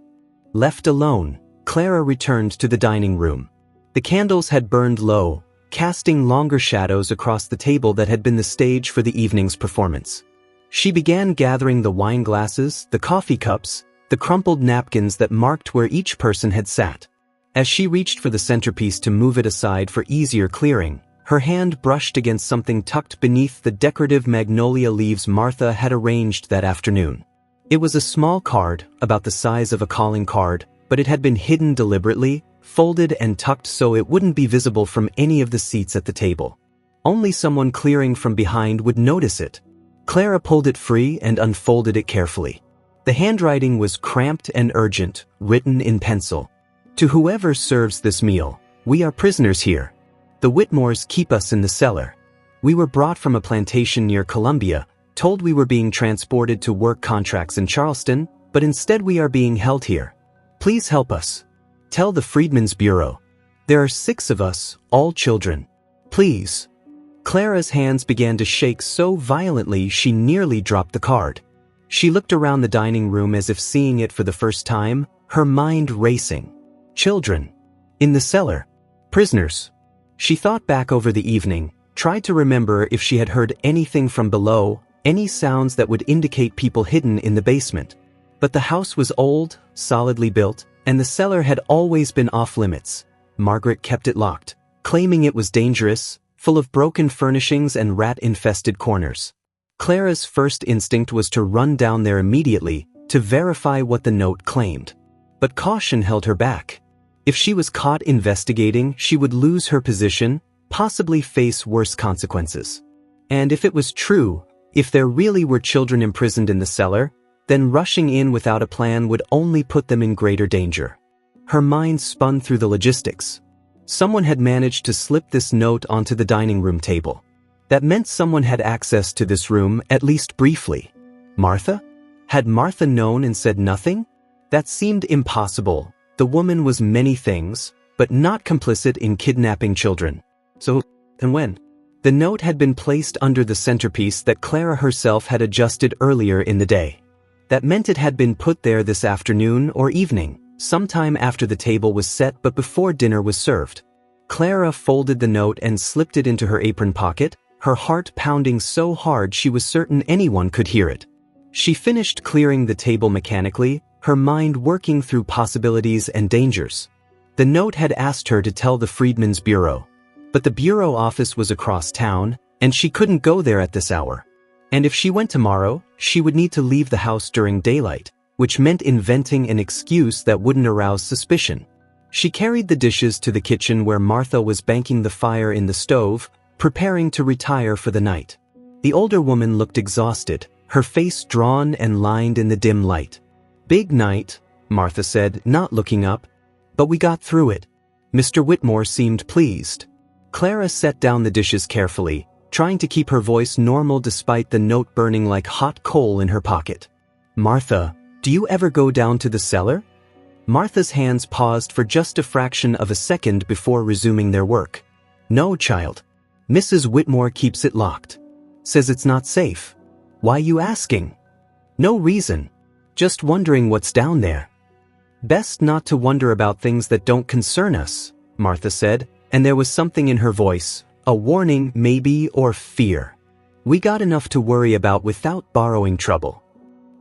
Left alone, Clara returned to the dining room. The candles had burned low, casting longer shadows across the table that had been the stage for the evening's performance. She began gathering the wine glasses, the coffee cups, the crumpled napkins that marked where each person had sat. As she reached for the centerpiece to move it aside for easier clearing, her hand brushed against something tucked beneath the decorative magnolia leaves Martha had arranged that afternoon. It was a small card, about the size of a calling card, but it had been hidden deliberately, folded and tucked so it wouldn't be visible from any of the seats at the table. Only someone clearing from behind would notice it. Clara pulled it free and unfolded it carefully. The handwriting was cramped and urgent, written in pencil. "To whoever serves this meal, we are prisoners here. The Whitmores keep us in the cellar. We were brought from a plantation near Columbia, told we were being transported to work contracts in Charleston, but instead we are being held here. Please help us. Tell the Freedmen's Bureau. There are 6 of us, all children. Please." Clara's hands began to shake so violently she nearly dropped the card. She looked around the dining room as if seeing it for the first time, her mind racing. Children. In the cellar. Prisoners. She thought back over the evening, tried to remember if she had heard anything from below, any sounds that would indicate people hidden in the basement. But the house was old, solidly built, and the cellar had always been off limits. Margaret kept it locked, claiming it was dangerous, full of broken furnishings and rat-infested corners. Clara's first instinct was to run down there immediately to verify what the note claimed. But caution held her back. If she was caught investigating, she would lose her position, possibly face worse consequences. And if it was true, if there really were children imprisoned in the cellar, then rushing in without a plan would only put them in greater danger. Her mind spun through the logistics. Someone had managed to slip this note onto the dining room table. That meant someone had access to this room, at least briefly. Martha? Had Martha known and said nothing? That seemed impossible. The woman was many things, but not complicit in kidnapping children. So, and when? The note had been placed under the centerpiece that Clara herself had adjusted earlier in the day. That meant it had been put there this afternoon or evening, sometime after the table was set but before dinner was served. Clara folded the note and slipped it into her apron pocket, her heart pounding so hard she was certain anyone could hear it. She finished clearing the table mechanically, her mind working through possibilities and dangers. The note had asked her to tell the Freedmen's Bureau. But the bureau office was across town, and she couldn't go there at this hour. And if she went tomorrow, she would need to leave the house during daylight, which meant inventing an excuse that wouldn't arouse suspicion. She carried the dishes to the kitchen where Martha was banking the fire in the stove, preparing to retire for the night. The older woman looked exhausted, her face drawn and lined in the dim light. "Big night," Martha said, not looking up. "But we got through it." Mr. Whitmore seemed pleased. Clara set down the dishes carefully, trying to keep her voice normal despite the note burning like hot coal in her pocket. "Martha, do you ever go down to the cellar?" Martha's hands paused for just a fraction of a second before resuming their work. "No, child. Mrs. Whitmore keeps it locked. Says it's not safe." "Why you asking?" "No reason. Just wondering what's down there." "Best not to wonder about things that don't concern us," Martha said, and there was something in her voice, a warning maybe, or fear. "We got enough to worry about without borrowing trouble."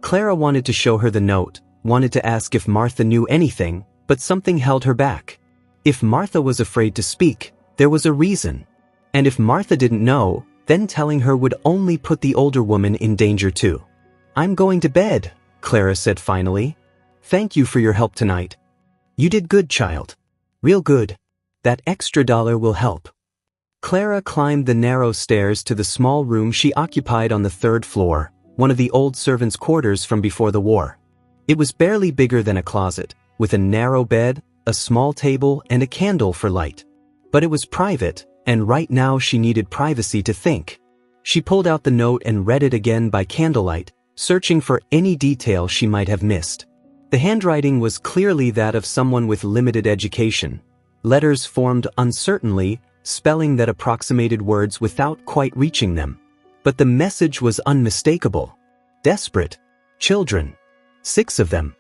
Clara wanted to show her the note, wanted to ask if Martha knew anything, but something held her back. If Martha was afraid to speak, there was a reason. And if Martha didn't know, then telling her would only put the older woman in danger too. "I'm going to bed," Clara said finally. "Thank you for your help tonight. You did good, child. Real good. That extra $1 will help." Clara climbed the narrow stairs to the small room she occupied on the 3rd floor, one of the old servants' quarters from before the war. It was barely bigger than a closet, with a narrow bed, a small table, and a candle for light. But it was private, and right now she needed privacy to think. She pulled out the note and read it again by candlelight, searching for any detail she might have missed. The handwriting was clearly that of someone with limited education. Letters formed uncertainly, spelling that approximated words without quite reaching them. But the message was unmistakable. Desperate. Children. 6 of them.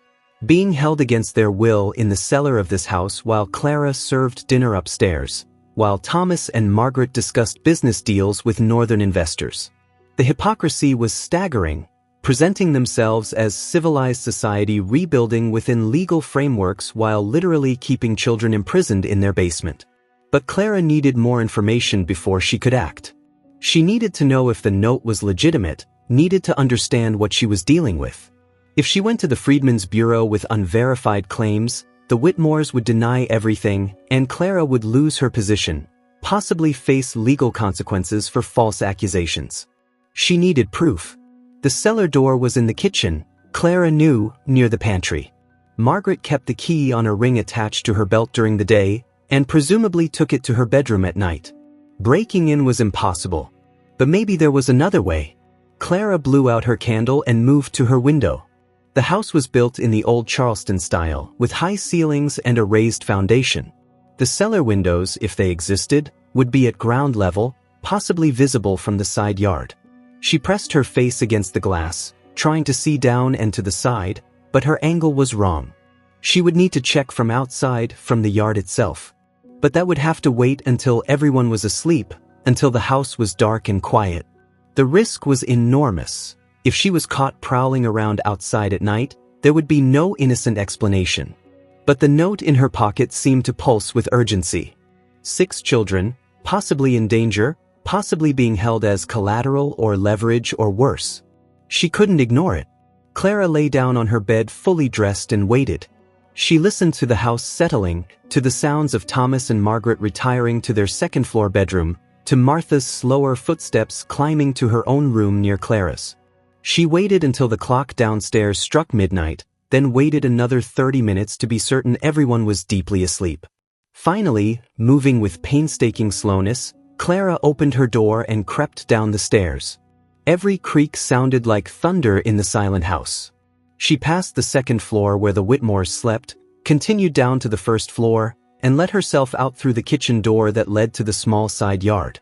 Being held against their will in the cellar of this house while Clara served dinner upstairs, while Thomas and Margaret discussed business deals with northern investors. The hypocrisy was staggering, presenting themselves as civilized society rebuilding within legal frameworks while literally keeping children imprisoned in their basement. But Clara needed more information before she could act. She needed to know if the note was legitimate, needed to understand what she was dealing with. If she went to the Freedmen's Bureau with unverified claims, the Whitmores would deny everything, and Clara would lose her position, possibly face legal consequences for false accusations. She needed proof. The cellar door was in the kitchen, Clara knew, near the pantry. Margaret kept the key on a ring attached to her belt during the day, and presumably took it to her bedroom at night. Breaking in was impossible. But maybe there was another way. Clara blew out her candle and moved to her window. The house was built in the old Charleston style, with high ceilings and a raised foundation. The cellar windows, if they existed, would be at ground level, possibly visible from the side yard. She pressed her face against the glass, trying to see down and to the side, but her angle was wrong. She would need to check from outside, from the yard itself. But that would have to wait until everyone was asleep, until the house was dark and quiet. The risk was enormous. If she was caught prowling around outside at night, there would be no innocent explanation. But the note in her pocket seemed to pulse with urgency. 6 children, possibly in danger, possibly being held as collateral or leverage or worse. She couldn't ignore it. Clara lay down on her bed fully dressed and waited. She listened to the house settling, to the sounds of Thomas and Margaret retiring to their second-floor bedroom, to Martha's slower footsteps climbing to her own room near Clara's. She waited until the clock downstairs struck midnight, then waited another 30 minutes to be certain everyone was deeply asleep. Finally, moving with painstaking slowness, Clara opened her door and crept down the stairs. Every creak sounded like thunder in the silent house. She passed the second floor where the Whitmores slept, continued down to the first floor, and let herself out through the kitchen door that led to the small side yard.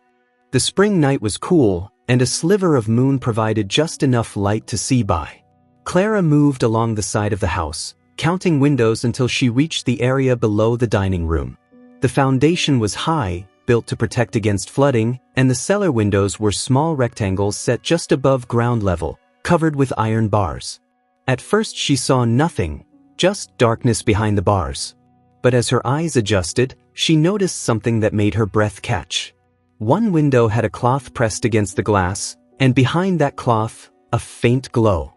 The spring night was cool, and a sliver of moon provided just enough light to see by. Clara moved along the side of the house, counting windows until she reached the area below the dining room. The foundation was high, built to protect against flooding, and the cellar windows were small rectangles set just above ground level, covered with iron bars. At first she saw nothing, just darkness behind the bars. But as her eyes adjusted, she noticed something that made her breath catch. One window had a cloth pressed against the glass, and behind that cloth, a faint glow.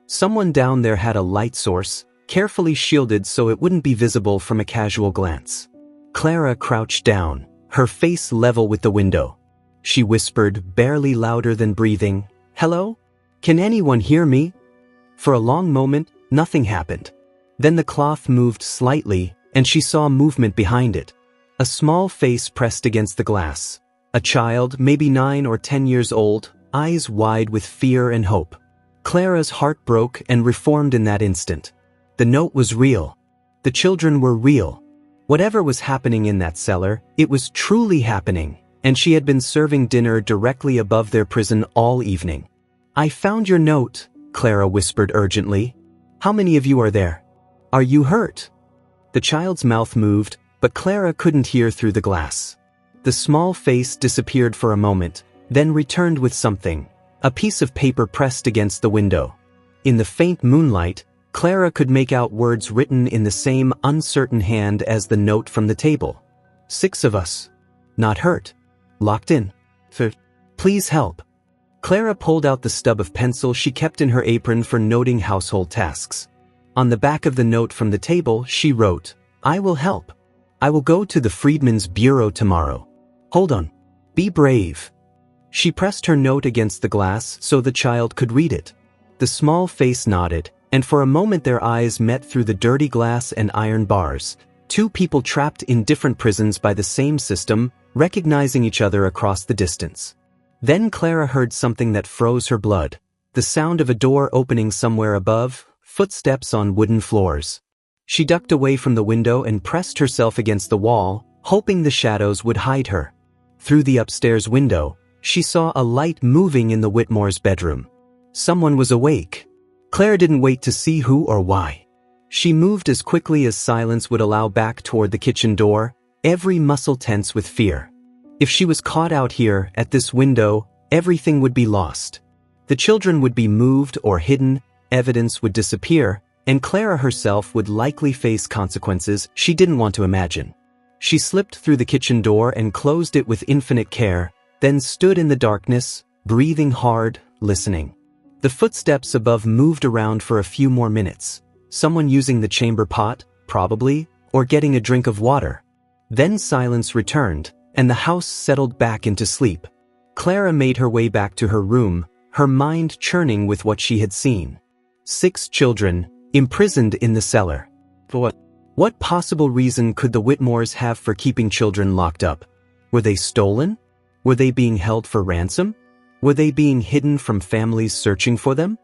Someone down there had a light source, carefully shielded so it wouldn't be visible from a casual glance. Clara crouched down, her face level with the window. She whispered, barely louder than breathing, "Hello? Can anyone hear me?" For a long moment, nothing happened. Then the cloth moved slightly, and she saw movement behind it. A small face pressed against the glass. A child, maybe 9 or 10 years old, eyes wide with fear and hope. Clara's heart broke and reformed in that instant. The note was real. The children were real. Whatever was happening in that cellar, it was truly happening, and she had been serving dinner directly above their prison all evening. "I found your note," Clara whispered urgently. "How many of you are there? Are you hurt?" The child's mouth moved, but Clara couldn't hear through the glass. The small face disappeared for a moment, then returned with something, a piece of paper pressed against the window. In the faint moonlight, Clara could make out words written in the same uncertain hand as the note from the table. 6 of us. Not hurt. Locked in. Please help." Clara pulled out the stub of pencil she kept in her apron for noting household tasks. On the back of the note from the table, she wrote, "I will help. I will go to the Freedmen's Bureau tomorrow. Hold on. Be brave." She pressed her note against the glass so the child could read it. The small face nodded, and for a moment their eyes met through the dirty glass and iron bars. 2 people trapped in different prisons by the same system, recognizing each other across the distance. Then Clara heard something that froze her blood. The sound of a door opening somewhere above, footsteps on wooden floors. She ducked away from the window and pressed herself against the wall, hoping the shadows would hide her. Through the upstairs window, she saw a light moving in the Whitmores' bedroom. Someone was awake. Clara didn't wait to see who or why. She moved as quickly as silence would allow back toward the kitchen door, every muscle tense with fear. If she was caught out here, at this window, everything would be lost. The children would be moved or hidden, evidence would disappear, and Clara herself would likely face consequences she didn't want to imagine. She slipped through the kitchen door and closed it with infinite care, then stood in the darkness, breathing hard, listening. The footsteps above moved around for a few more minutes. Someone using the chamber pot, probably, or getting a drink of water. Then silence returned, and the house settled back into sleep. Clara made her way back to her room, her mind churning with what she had seen. 6 children, imprisoned in the cellar. For what possible reason could the Whitmores have for keeping children locked up? Were they stolen? Were they being held for ransom? Were they being hidden from families searching for them?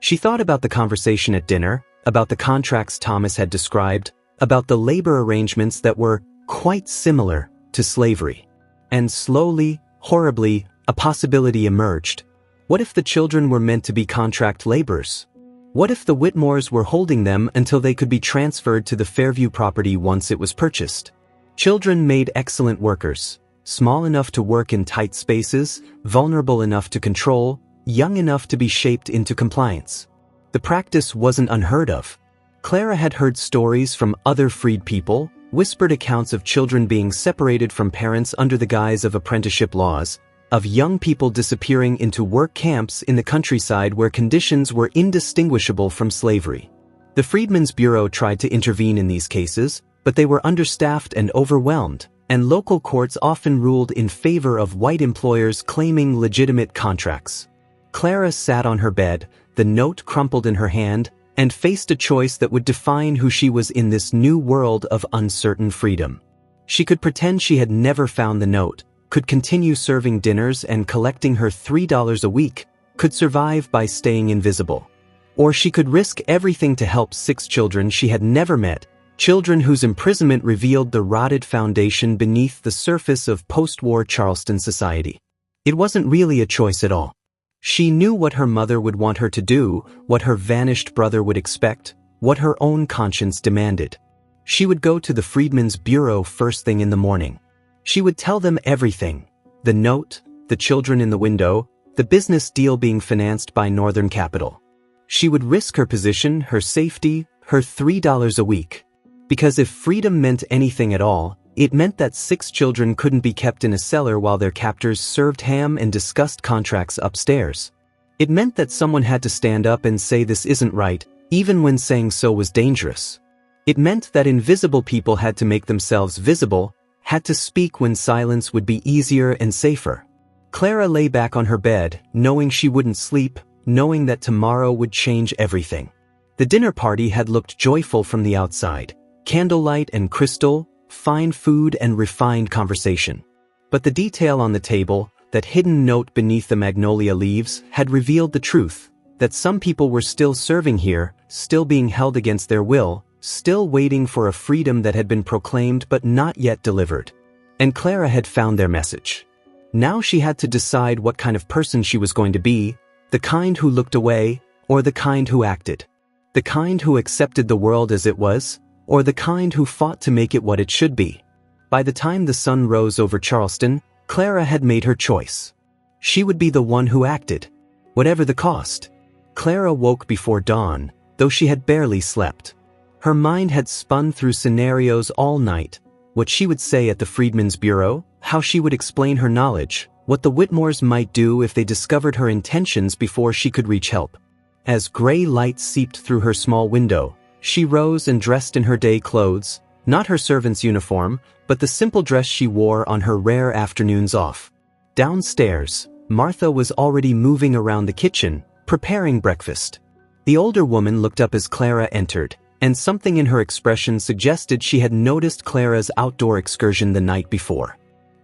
She thought about the conversation at dinner, about the contracts Thomas had described, about the labor arrangements that were quite similar to slavery. And slowly, horribly, a possibility emerged. What if the children were meant to be contract laborers? What if the Whitmores were holding them until they could be transferred to the Fairview property once it was purchased? Children made excellent workers, small enough to work in tight spaces, vulnerable enough to control, young enough to be shaped into compliance. The practice wasn't unheard of. Clara had heard stories from other freed people, whispered accounts of children being separated from parents under the guise of apprenticeship laws, of young people disappearing into work camps in the countryside where conditions were indistinguishable from slavery. The Freedmen's Bureau tried to intervene in these cases, but they were understaffed and overwhelmed, and local courts often ruled in favor of white employers claiming legitimate contracts. Clara sat on her bed, the note crumpled in her hand, and faced a choice that would define who she was in this new world of uncertain freedom. She could pretend she had never found the note, could continue serving dinners and collecting her $3 a week, could survive by staying invisible. Or she could risk everything to help 6 children she had never met, children whose imprisonment revealed the rotted foundation beneath the surface of post-war Charleston society. It wasn't really a choice at all. She knew what her mother would want her to do, what her vanished brother would expect, what her own conscience demanded. She would go to the Freedmen's Bureau first thing in the morning. She would tell them everything: the note, the children in the window, the business deal being financed by Northern Capital. She would risk her position, her safety, her $3 a week. Because if freedom meant anything at all, it meant that 6 children couldn't be kept in a cellar while their captors served ham and discussed contracts upstairs. It meant that someone had to stand up and say this isn't right, even when saying so was dangerous. It meant that invisible people had to make themselves visible, had to speak when silence would be easier and safer. Clara lay back on her bed, knowing she wouldn't sleep, knowing that tomorrow would change everything. The dinner party had looked joyful from the outside: candlelight and crystal, fine food and refined conversation. But the detail on the table, that hidden note beneath the magnolia leaves, had revealed the truth, that some people were still serving here, still being held against their will, still waiting for a freedom that had been proclaimed but not yet delivered. And Clara had found their message. Now she had to decide what kind of person she was going to be: the kind who looked away, or the kind who acted. The kind who accepted the world as it was, or the kind who fought to make it what it should be. By the time the sun rose over Charleston, Clara had made her choice. She would be the one who acted, whatever the cost. Clara woke before dawn, though she had barely slept. Her mind had spun through scenarios all night: what she would say at the Freedmen's Bureau, how she would explain her knowledge, what the Whitmores might do if they discovered her intentions before she could reach help. As gray light seeped through her small window, she rose and dressed in her day clothes, not her servant's uniform, but the simple dress she wore on her rare afternoons off. Downstairs, Martha was already moving around the kitchen, preparing breakfast. The older woman looked up as Clara entered, and something in her expression suggested she had noticed Clara's outdoor excursion the night before.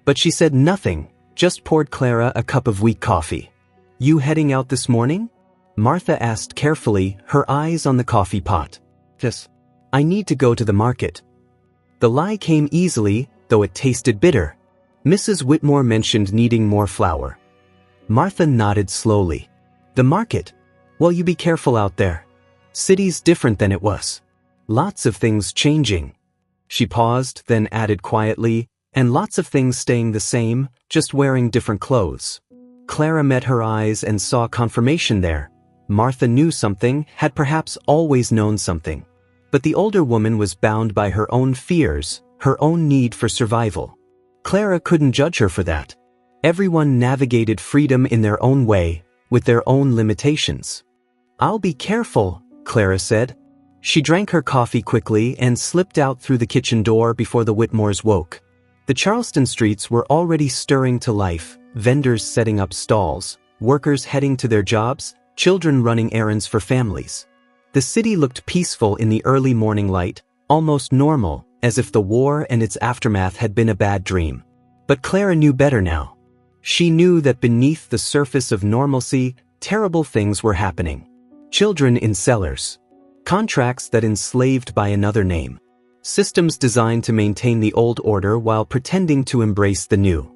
But she said nothing, just poured Clara a cup of weak coffee. "You heading out this morning?" Martha asked carefully, her eyes on the coffee pot. "Yes. I need to go to the market." The lie came easily, though it tasted bitter. Mrs. Whitmore mentioned needing more flour. Martha nodded slowly. "The market? Well, you be careful out there. City's different than it was. Lots of things changing." She paused, then added quietly, "And lots of things staying the same, just wearing different clothes." Clara met her eyes and saw confirmation there. Martha knew something, had perhaps always known something. But the older woman was bound by her own fears, her own need for survival. Clara couldn't judge her for that. Everyone navigated freedom in their own way, with their own limitations. "I'll be careful," Clara said. She drank her coffee quickly and slipped out through the kitchen door before the Whitmores woke. The Charleston streets were already stirring to life, vendors setting up stalls, workers heading to their jobs, children running errands for families. The city looked peaceful in the early morning light, almost normal, as if the war and its aftermath had been a bad dream. But Clara knew better now. She knew that beneath the surface of normalcy, terrible things were happening. Children in cellars. Contracts that enslaved by another name. Systems designed to maintain the old order while pretending to embrace the new.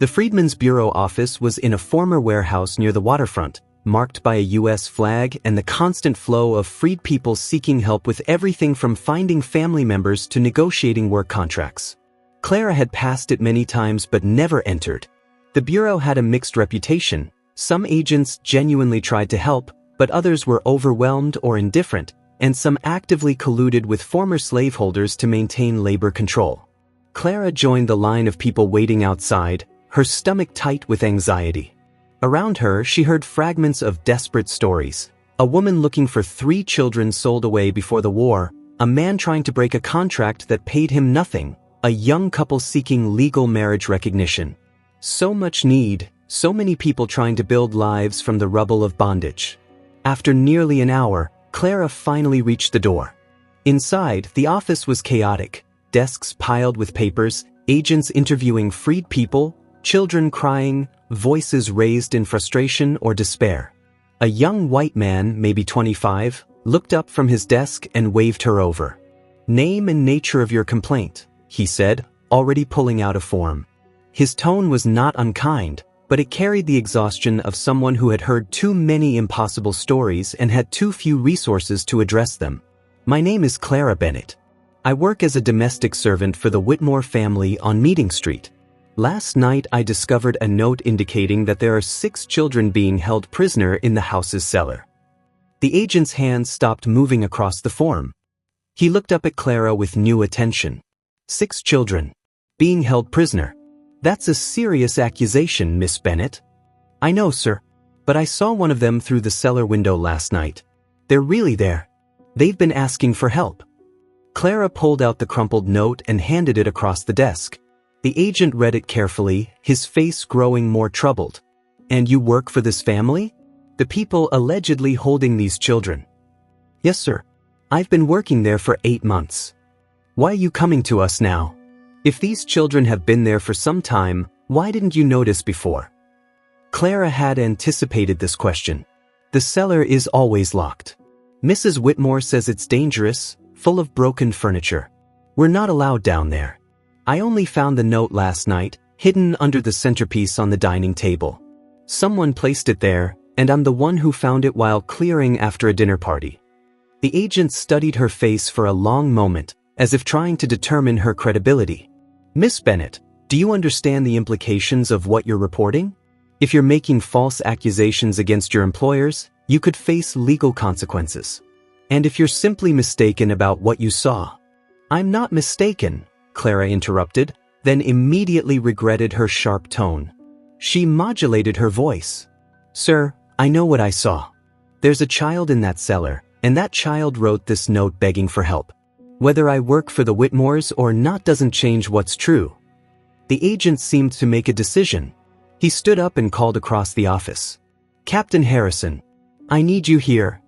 The Freedmen's Bureau office was in a former warehouse near the waterfront, marked by a U.S. flag and the constant flow of freed people seeking help with everything from finding family members to negotiating work contracts. Clara had passed it many times but never entered. The Bureau had a mixed reputation. Some agents genuinely tried to help, but others were overwhelmed or indifferent, and some actively colluded with former slaveholders to maintain labor control. Clara joined the line of people waiting outside, her stomach tight with anxiety. Around her, she heard fragments of desperate stories. A woman looking for 3 children sold away before the war, a man trying to break a contract that paid him nothing, a young couple seeking legal marriage recognition. So much need, so many people trying to build lives from the rubble of bondage. After nearly an hour, Clara finally reached the door. Inside, the office was chaotic, desks piled with papers, agents interviewing freed people, children crying, voices raised in frustration or despair. A young white man, maybe 25, looked up from his desk and waved her over. "Name and nature of your complaint," he said, already pulling out a form. His tone was not unkind, but it carried the exhaustion of someone who had heard too many impossible stories and had too few resources to address them. "My name is Clara Bennett. I work as a domestic servant for the Whitmore family on Meeting Street. Last night I discovered a note indicating that there are 6 children being held prisoner in the house's cellar." The agent's hands stopped moving across the form. He looked up at Clara with new attention. 6 children. Being held prisoner. "That's a serious accusation, Miss Bennett." "I know, sir. But I saw one of them through the cellar window last night. They're really there. They've been asking for help." Clara pulled out the crumpled note and handed it across the desk. The agent read it carefully, his face growing more troubled. "And you work for this family? The people allegedly holding these children?" "Yes, sir. I've been working there for 8 months." "Why are you coming to us now? If these children have been there for some time, why didn't you notice before?" Clara had anticipated this question. "The cellar is always locked. Mrs. Whitmore says it's dangerous, full of broken furniture. We're not allowed down there. I only found the note last night, hidden under the centerpiece on the dining table. Someone placed it there, and I'm the one who found it while clearing after a dinner party." The agent studied her face for a long moment, as if trying to determine her credibility. "Miss Bennett, do you understand the implications of what you're reporting? If you're making false accusations against your employers, you could face legal consequences. And if you're simply mistaken about what you saw—" "I'm not mistaken," Clara interrupted, then immediately regretted her sharp tone. She modulated her voice. "Sir, I know what I saw. There's a child in that cellar, and that child wrote this note begging for help. Whether I work for the Whitmores or not doesn't change what's true." The agent seemed to make a decision. He stood up and called across the office. "Captain Harrison, I need you here."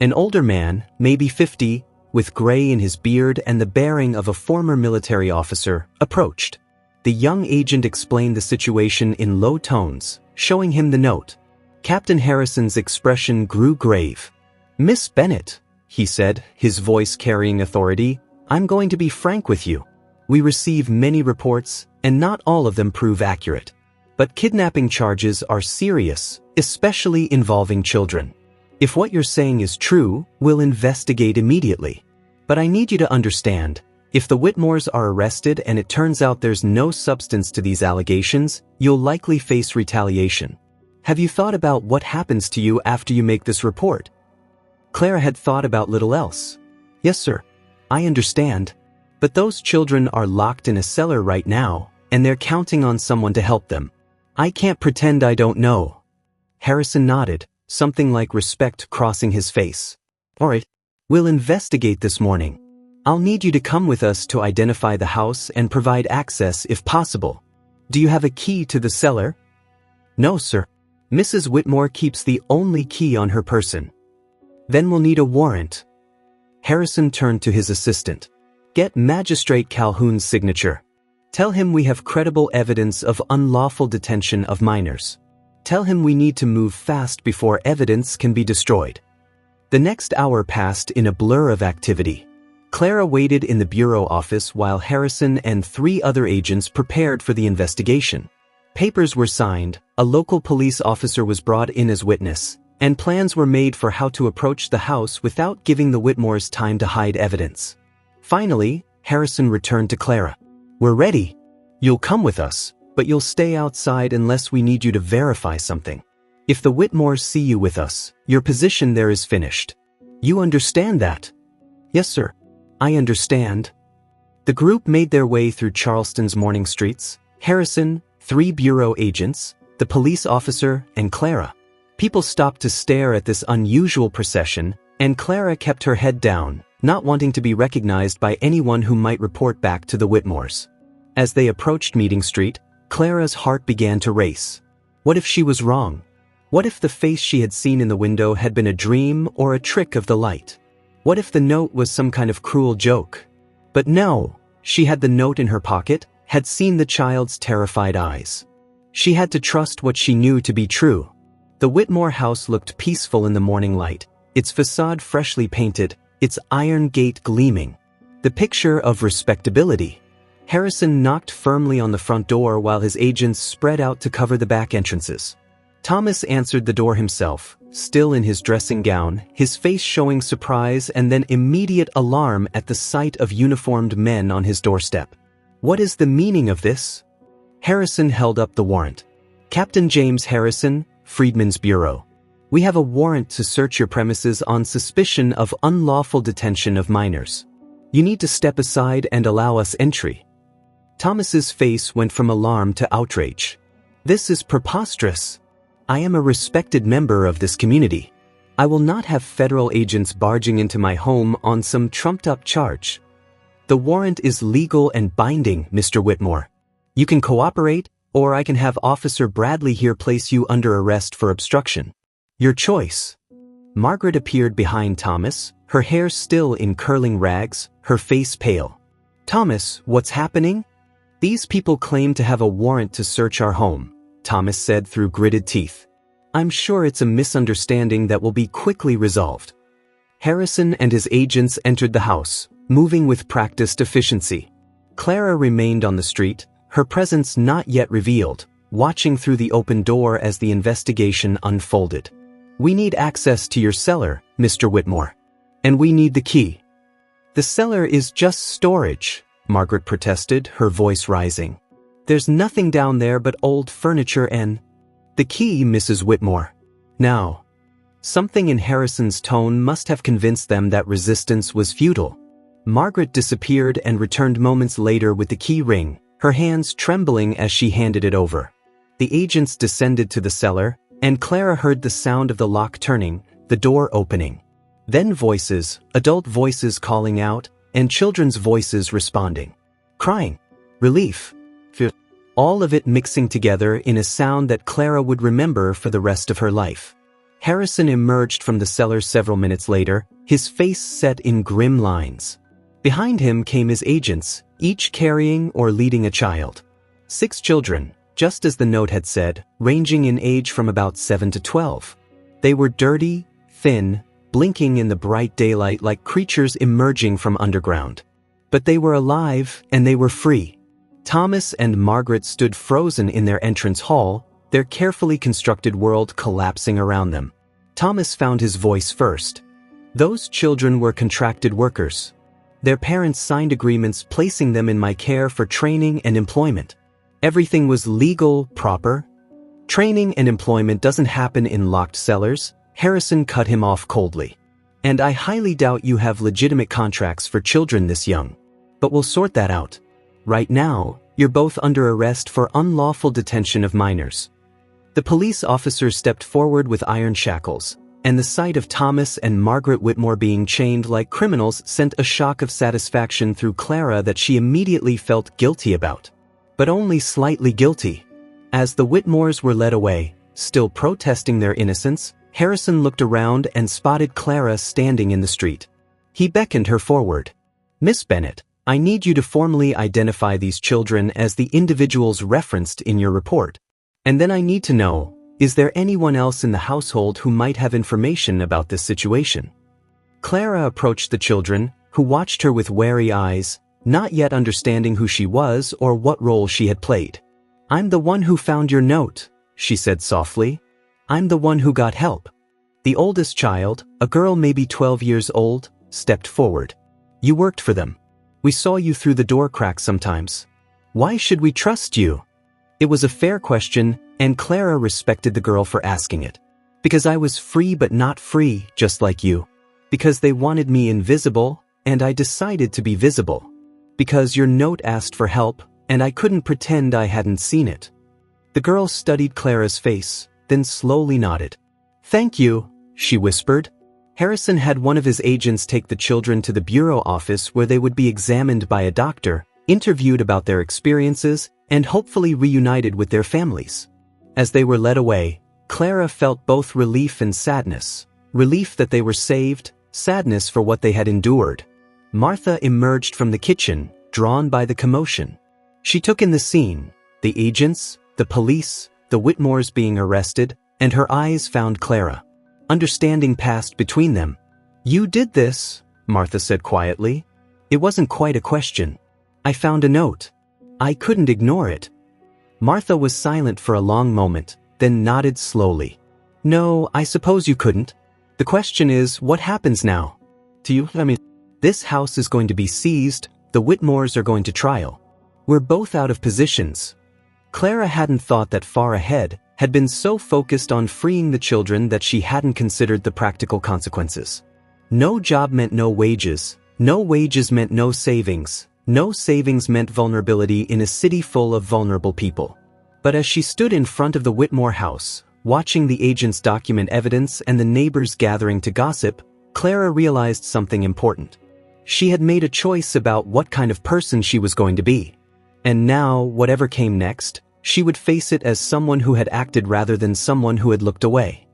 An older man, maybe 50, with gray in his beard and the bearing of a former military officer, approached. The young agent explained the situation in low tones, showing him the note. Captain Harrison's expression grew grave. "Miss Bennett," he said, his voice carrying authority, "I'm going to be frank with you. We receive many reports, and not all of them prove accurate. But kidnapping charges are serious, especially involving children. If what you're saying is true, we'll investigate immediately. But I need you to understand, if the Whitmores are arrested and it turns out there's no substance to these allegations, you'll likely face retaliation. Have you thought about what happens to you after you make this report?" Clara had thought about little else. "Yes, sir. I understand. But those children are locked in a cellar right now, and they're counting on someone to help them. I can't pretend I don't know." Harrison nodded, something like respect crossing his face. "All right. We'll investigate this morning. I'll need you to come with us to identify the house and provide access if possible. Do you have a key to the cellar?" "No, sir. Mrs. Whitmore keeps the only key on her person." "Then we'll need a warrant." Harrison turned to his assistant. "Get Magistrate Calhoun's signature. Tell him we have credible evidence of unlawful detention of minors. Tell him we need to move fast before evidence can be destroyed." The next hour passed in a blur of activity. Clara waited in the bureau office while Harrison and 3 other agents prepared for the investigation. Papers were signed, a local police officer was brought in as witness, and plans were made for how to approach the house without giving the Whitmores time to hide evidence. Finally, Harrison returned to Clara. "We're ready. You'll come with us, but you'll stay outside unless we need you to verify something. If the Whitmores see you with us, your position there is finished." You understand that? Yes, sir. I understand. The group made their way through Charleston's morning streets. Harrison, 3 bureau agents, the police officer, and Clara. People stopped to stare at this unusual procession, and Clara kept her head down, not wanting to be recognized by anyone who might report back to the Whitmores. As they approached Meeting Street, Clara's heart began to race. What if she was wrong? What if the face she had seen in the window had been a dream or a trick of the light? What if the note was some kind of cruel joke? But no, she had the note in her pocket, had seen the child's terrified eyes. She had to trust what she knew to be true. The Whitmore house looked peaceful in the morning light, its facade freshly painted, its iron gate gleaming. The picture of respectability. Harrison knocked firmly on the front door while his agents spread out to cover the back entrances. Thomas answered the door himself, still in his dressing gown, his face showing surprise and then immediate alarm at the sight of uniformed men on his doorstep. What is the meaning of this? Harrison held up the warrant. Captain James Harrison, Freedmen's Bureau. We have a warrant to search your premises on suspicion of unlawful detention of minors. You need to step aside and allow us entry. Thomas's face went from alarm to outrage. This is preposterous. I am a respected member of this community. I will not have federal agents barging into my home on some trumped-up charge. The warrant is legal and binding, Mr. Whitmore. You can cooperate, or I can have Officer Bradley here place you under arrest for obstruction. Your choice. Margaret appeared behind Thomas, her hair still in curling rags, her face pale. Thomas, what's happening? These people claim to have a warrant to search our home, Thomas said through gritted teeth. I'm sure it's a misunderstanding that will be quickly resolved. Harrison and his agents entered the house, moving with practiced efficiency. Clara remained on the street, her presence not yet revealed, watching through the open door as the investigation unfolded. We need access to your cellar, Mr. Whitmore. And we need the key. The cellar is just storage, Margaret protested, her voice rising. There's nothing down there but old furniture and... The key, Mrs. Whitmore. Now. Something in Harrison's tone must have convinced them that resistance was futile. Margaret disappeared and returned moments later with the key ring, her hands trembling as she handed it over. The agents descended to the cellar, and Clara heard the sound of the lock turning, the door opening. Then voices, adult voices calling out, and children's voices responding. Crying. Relief. Fear. All of it mixing together in a sound that Clara would remember for the rest of her life. Harrison emerged from the cellar several minutes later, his face set in grim lines. Behind him came his agents, each carrying or leading a child. 6 children, just as the note had said, ranging in age from about 7 to 12. They were dirty, thin, blinking in the bright daylight like creatures emerging from underground. But they were alive and they were free. Thomas and Margaret stood frozen in their entrance hall, their carefully constructed world collapsing around them. Thomas found his voice first. Those children were contracted workers. Their parents signed agreements placing them in my care for training and employment. Everything was legal, proper. Training and employment doesn't happen in locked cellars, Harrison cut him off coldly. And I highly doubt you have legitimate contracts for children this young. But we'll sort that out. Right now, you're both under arrest for unlawful detention of minors. The police officers stepped forward with iron shackles, and the sight of Thomas and Margaret Whitmore being chained like criminals sent a shock of satisfaction through Clara that she immediately felt guilty about. But only slightly guilty. As the Whitmores were led away, still protesting their innocence, Harrison looked around and spotted Clara standing in the street. He beckoned her forward. Miss Bennett, I need you to formally identify these children as the individuals referenced in your report. And then I need to know, is there anyone else in the household who might have information about this situation? Clara approached the children, who watched her with wary eyes, not yet understanding who she was or what role she had played. I'm the one who found your note, she said softly. I'm the one who got help. The oldest child, a girl maybe 12 years old, stepped forward. You worked for them. We saw you through the door crack sometimes. Why should we trust you? It was a fair question, and Clara respected the girl for asking it. Because I was free but not free, just like you. Because they wanted me invisible, and I decided to be visible. Because your note asked for help, and I couldn't pretend I hadn't seen it. The girl studied Clara's face, then slowly nodded. Thank you, she whispered. Harrison had one of his agents take the children to the bureau office where they would be examined by a doctor, interviewed about their experiences, and hopefully reunited with their families. As they were led away, Clara felt both relief and sadness. Relief that they were saved, sadness for what they had endured. Martha emerged from the kitchen, drawn by the commotion. She took in the scene, the agents, the police, the Whitmores being arrested, and her eyes found Clara. Understanding passed between them. You did this, Martha said quietly. It wasn't quite a question. I found a note. I couldn't ignore it. Martha was silent for a long moment, then nodded slowly. No, I suppose you couldn't. The question is, what happens now? To you, this house is going to be seized, the Whitmores are going to trial. We're both out of positions. Clara hadn't thought that far ahead, had been so focused on freeing the children that she hadn't considered the practical consequences. No job meant no wages meant no savings meant vulnerability in a city full of vulnerable people. But as she stood in front of the Whitmore house, watching the agents document evidence and the neighbors gathering to gossip, Clara realized something important. She had made a choice about what kind of person she was going to be. And now, whatever came next, she would face it as someone who had acted rather than someone who had looked away.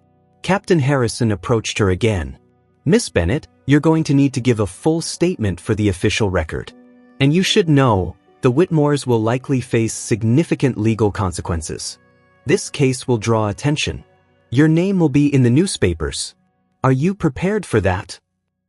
Captain Harrison approached her again. Miss Bennett, you're going to need to give a full statement for the official record. And you should know, the Whitmores will likely face significant legal consequences. This case will draw attention. Your name will be in the newspapers. Are you prepared for that?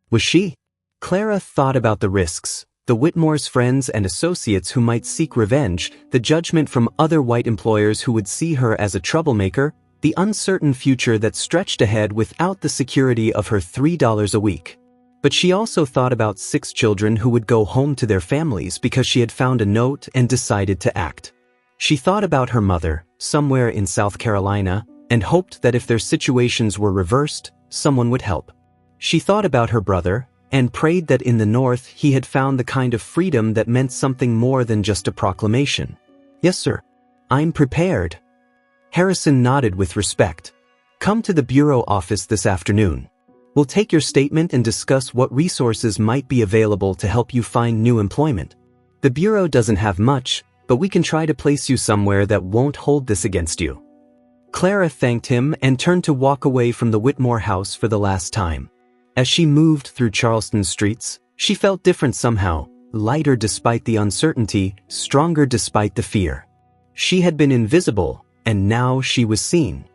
Was she? Clara thought about the risks, the Whitmore's friends and associates who might seek revenge, the judgment from other white employers who would see her as a troublemaker, the uncertain future that stretched ahead without the security of her $3 a week. But she also thought about 6 children who would go home to their families because she had found a note and decided to act. She thought about her mother, somewhere in South Carolina, and hoped that if their situations were reversed, someone would help. She thought about her brother, and prayed that in the North he had found the kind of freedom that meant something more than just a proclamation. Yes, sir. I'm prepared. Harrison nodded with respect. Come to the bureau office this afternoon. We'll take your statement and discuss what resources might be available to help you find new employment. The bureau doesn't have much, but we can try to place you somewhere that won't hold this against you. Clara thanked him and turned to walk away from the Whitmore house for the last time. As she moved through Charleston's streets, she felt different somehow, lighter despite the uncertainty, stronger despite the fear. She had been invisible, and now she was seen.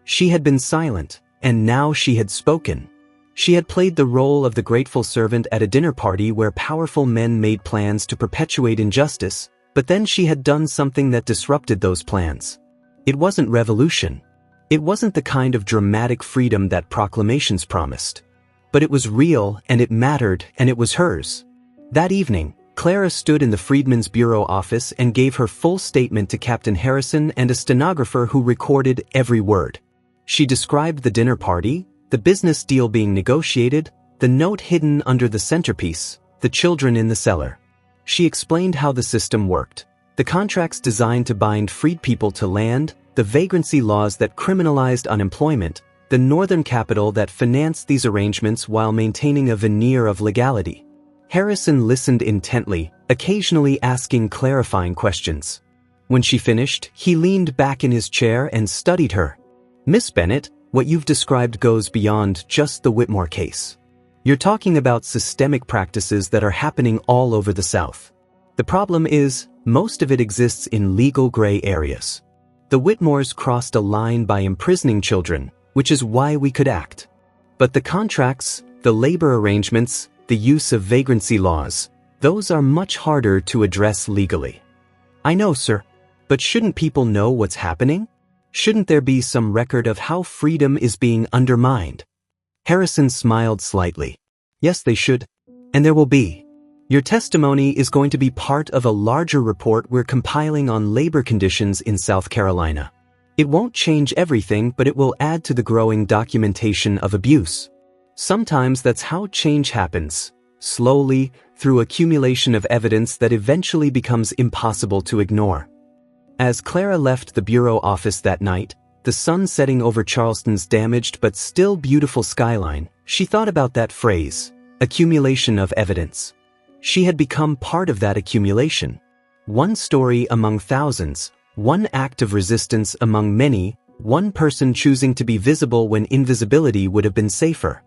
She had been silent, and now she had spoken. She had played the role of the grateful servant at a dinner party where powerful men made plans to perpetuate injustice, but then she had done something that disrupted those plans. It wasn't revolution. It wasn't the kind of dramatic freedom that proclamations promised. But it was real, and it mattered, and it was hers. That evening, Clara stood in the Freedmen's Bureau office and gave her full statement to Captain Harrison and a stenographer who recorded every word. She described the dinner party, the business deal being negotiated, the note hidden under the centerpiece, the children in the cellar. She explained how the system worked, the contracts designed to bind freed people to land, the vagrancy laws that criminalized unemployment, the Northern capital that financed these arrangements while maintaining a veneer of legality. Harrison listened intently, occasionally asking clarifying questions. When she finished, he leaned back in his chair and studied her. Miss Bennett, what you've described goes beyond just the Whitmore case. You're talking about systemic practices that are happening all over the South. The problem is, most of it exists in legal gray areas. The Whitmores crossed a line by imprisoning children, which is why we could act. But the contracts, the labor arrangements, the use of vagrancy laws, those are much harder to address legally. I know, sir, but shouldn't people know what's happening? Shouldn't there be some record of how freedom is being undermined? Harrison smiled slightly. Yes, they should. And there will be. Your testimony is going to be part of a larger report we're compiling on labor conditions in South Carolina. It won't change everything, but it will add to the growing documentation of abuse. Sometimes that's how change happens, slowly, through accumulation of evidence that eventually becomes impossible to ignore. As Clara left the bureau office that night, the sun setting over Charleston's damaged but still beautiful skyline, she thought about that phrase, accumulation of evidence. She had become part of that accumulation. One story among thousands, one act of resistance among many, one person choosing to be visible when invisibility would have been safer.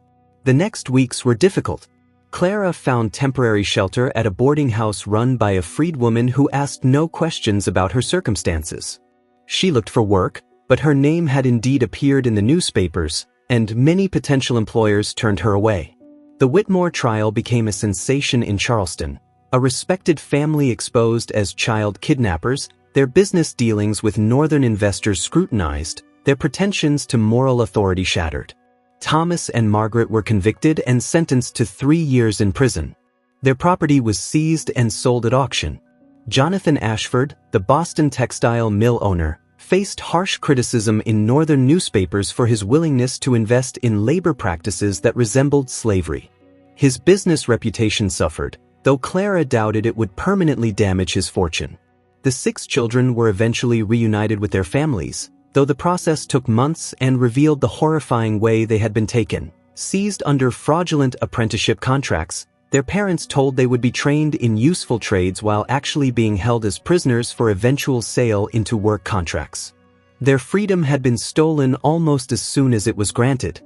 The next weeks were difficult. Clara found temporary shelter at a boarding house run by a freedwoman who asked no questions about her circumstances. She looked for work, but her name had indeed appeared in the newspapers, and many potential employers turned her away. The Whitmore trial became a sensation in Charleston. A respected family exposed as child kidnappers, their business dealings with northern investors scrutinized, their pretensions to moral authority shattered. Thomas and Margaret were convicted and sentenced to 3 years in prison. Their property was seized and sold at auction. Jonathan Ashford, the Boston textile mill owner, faced harsh criticism in northern newspapers for his willingness to invest in labor practices that resembled slavery. His business reputation suffered, though Clara doubted it would permanently damage his fortune. The 6 children were eventually reunited with their families, though the process took months and revealed the horrifying way they had been taken. Seized under fraudulent apprenticeship contracts, their parents told they would be trained in useful trades while actually being held as prisoners for eventual sale into work contracts. Their freedom had been stolen almost as soon as it was granted.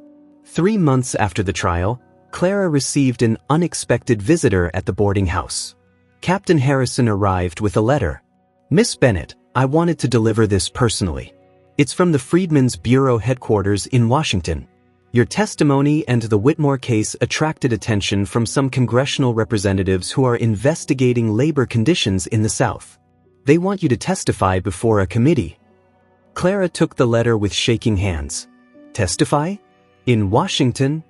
3 months after the trial, Clara received an unexpected visitor at the boarding house. Captain Harrison arrived with a letter. "Miss Bennett, I wanted to deliver this personally. It's from the Freedmen's Bureau headquarters in Washington. Your testimony and the Whitmore case attracted attention from some congressional representatives who are investigating labor conditions in the South. They want you to testify before a committee." Clara took the letter with shaking hands. Testify? In Washington?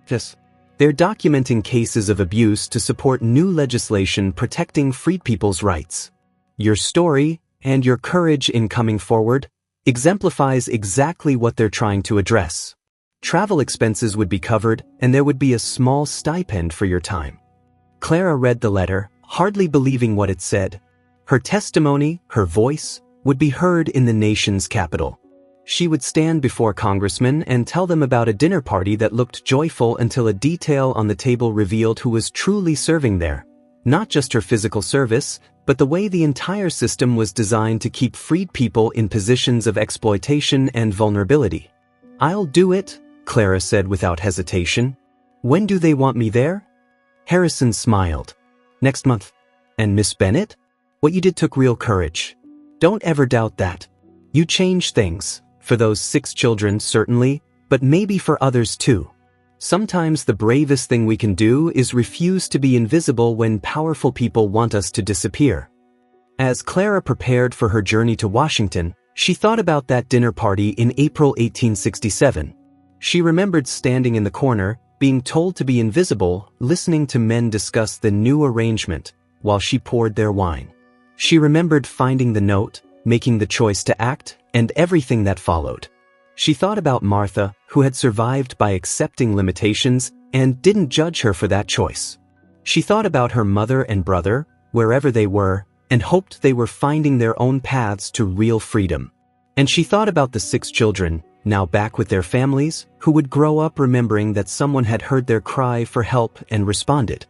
Yes. They're documenting cases of abuse to support new legislation protecting freed people's rights. Your story, and your courage in coming forward, exemplifies exactly what they're trying to address. Travel expenses would be covered, and there would be a small stipend for your time. Clara read the letter, hardly believing what it said. Her testimony, her voice, would be heard in the nation's capital. She would stand before congressmen and tell them about a dinner party that looked joyful until a detail on the table revealed who was truly serving there. Not just her physical service, but the way the entire system was designed to keep freed people in positions of exploitation and vulnerability. "I'll do it," Clara said without hesitation. "When do they want me there?" Harrison smiled. "Next month." "And Miss Bennett? What you did took real courage. Don't ever doubt that. You changed things, for those 6 children certainly, but maybe for others too. Sometimes the bravest thing we can do is refuse to be invisible when powerful people want us to disappear." As Clara prepared for her journey to Washington, she thought about that dinner party in April 1867. She remembered standing in the corner, being told to be invisible, listening to men discuss the new arrangement, while she poured their wine. She remembered finding the note, making the choice to act, and everything that followed. She thought about Martha, who had survived by accepting limitations, and didn't judge her for that choice. She thought about her mother and brother, wherever they were, and hoped they were finding their own paths to real freedom. And she thought about the 6 children, now back with their families, who would grow up remembering that someone had heard their cry for help and responded.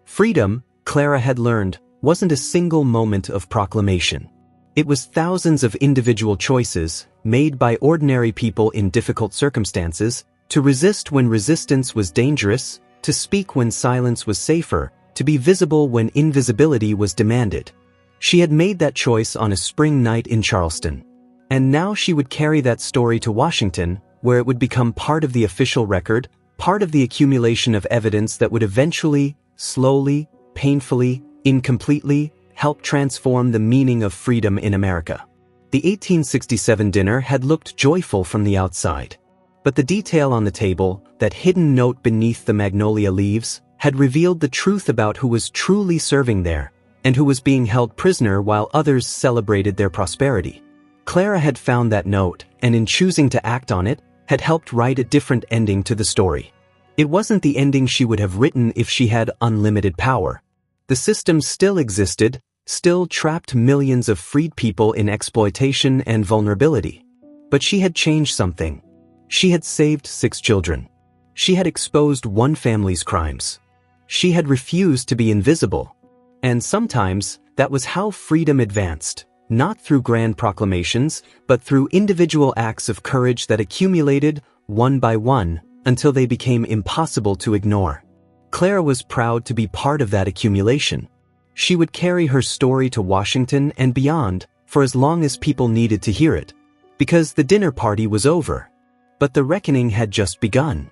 Freedom, Clara had learned, wasn't a single moment of proclamation. It was thousands of individual choices, made by ordinary people in difficult circumstances, to resist when resistance was dangerous, to speak when silence was safer, to be visible when invisibility was demanded. She had made that choice on a spring night in Charleston. And now she would carry that story to Washington, where it would become part of the official record, part of the accumulation of evidence that would eventually, slowly, painfully, incompletely, help transform the meaning of freedom in America. The 1867 dinner had looked joyful from the outside. But the detail on the table, that hidden note beneath the magnolia leaves, had revealed the truth about who was truly serving there, and who was being held prisoner while others celebrated their prosperity. Clara had found that note, and in choosing to act on it, had helped write a different ending to the story. It wasn't the ending she would have written if she had unlimited power. The system still existed, still trapped millions of freed people in exploitation and vulnerability. But she had changed something. She had saved 6 children. She had exposed one family's crimes. She had refused to be invisible. And sometimes, that was how freedom advanced, not through grand proclamations, but through individual acts of courage that accumulated, one by one, until they became impossible to ignore. Clara was proud to be part of that accumulation. She would carry her story to Washington and beyond for as long as people needed to hear it. Because the dinner party was over. But the reckoning had just begun.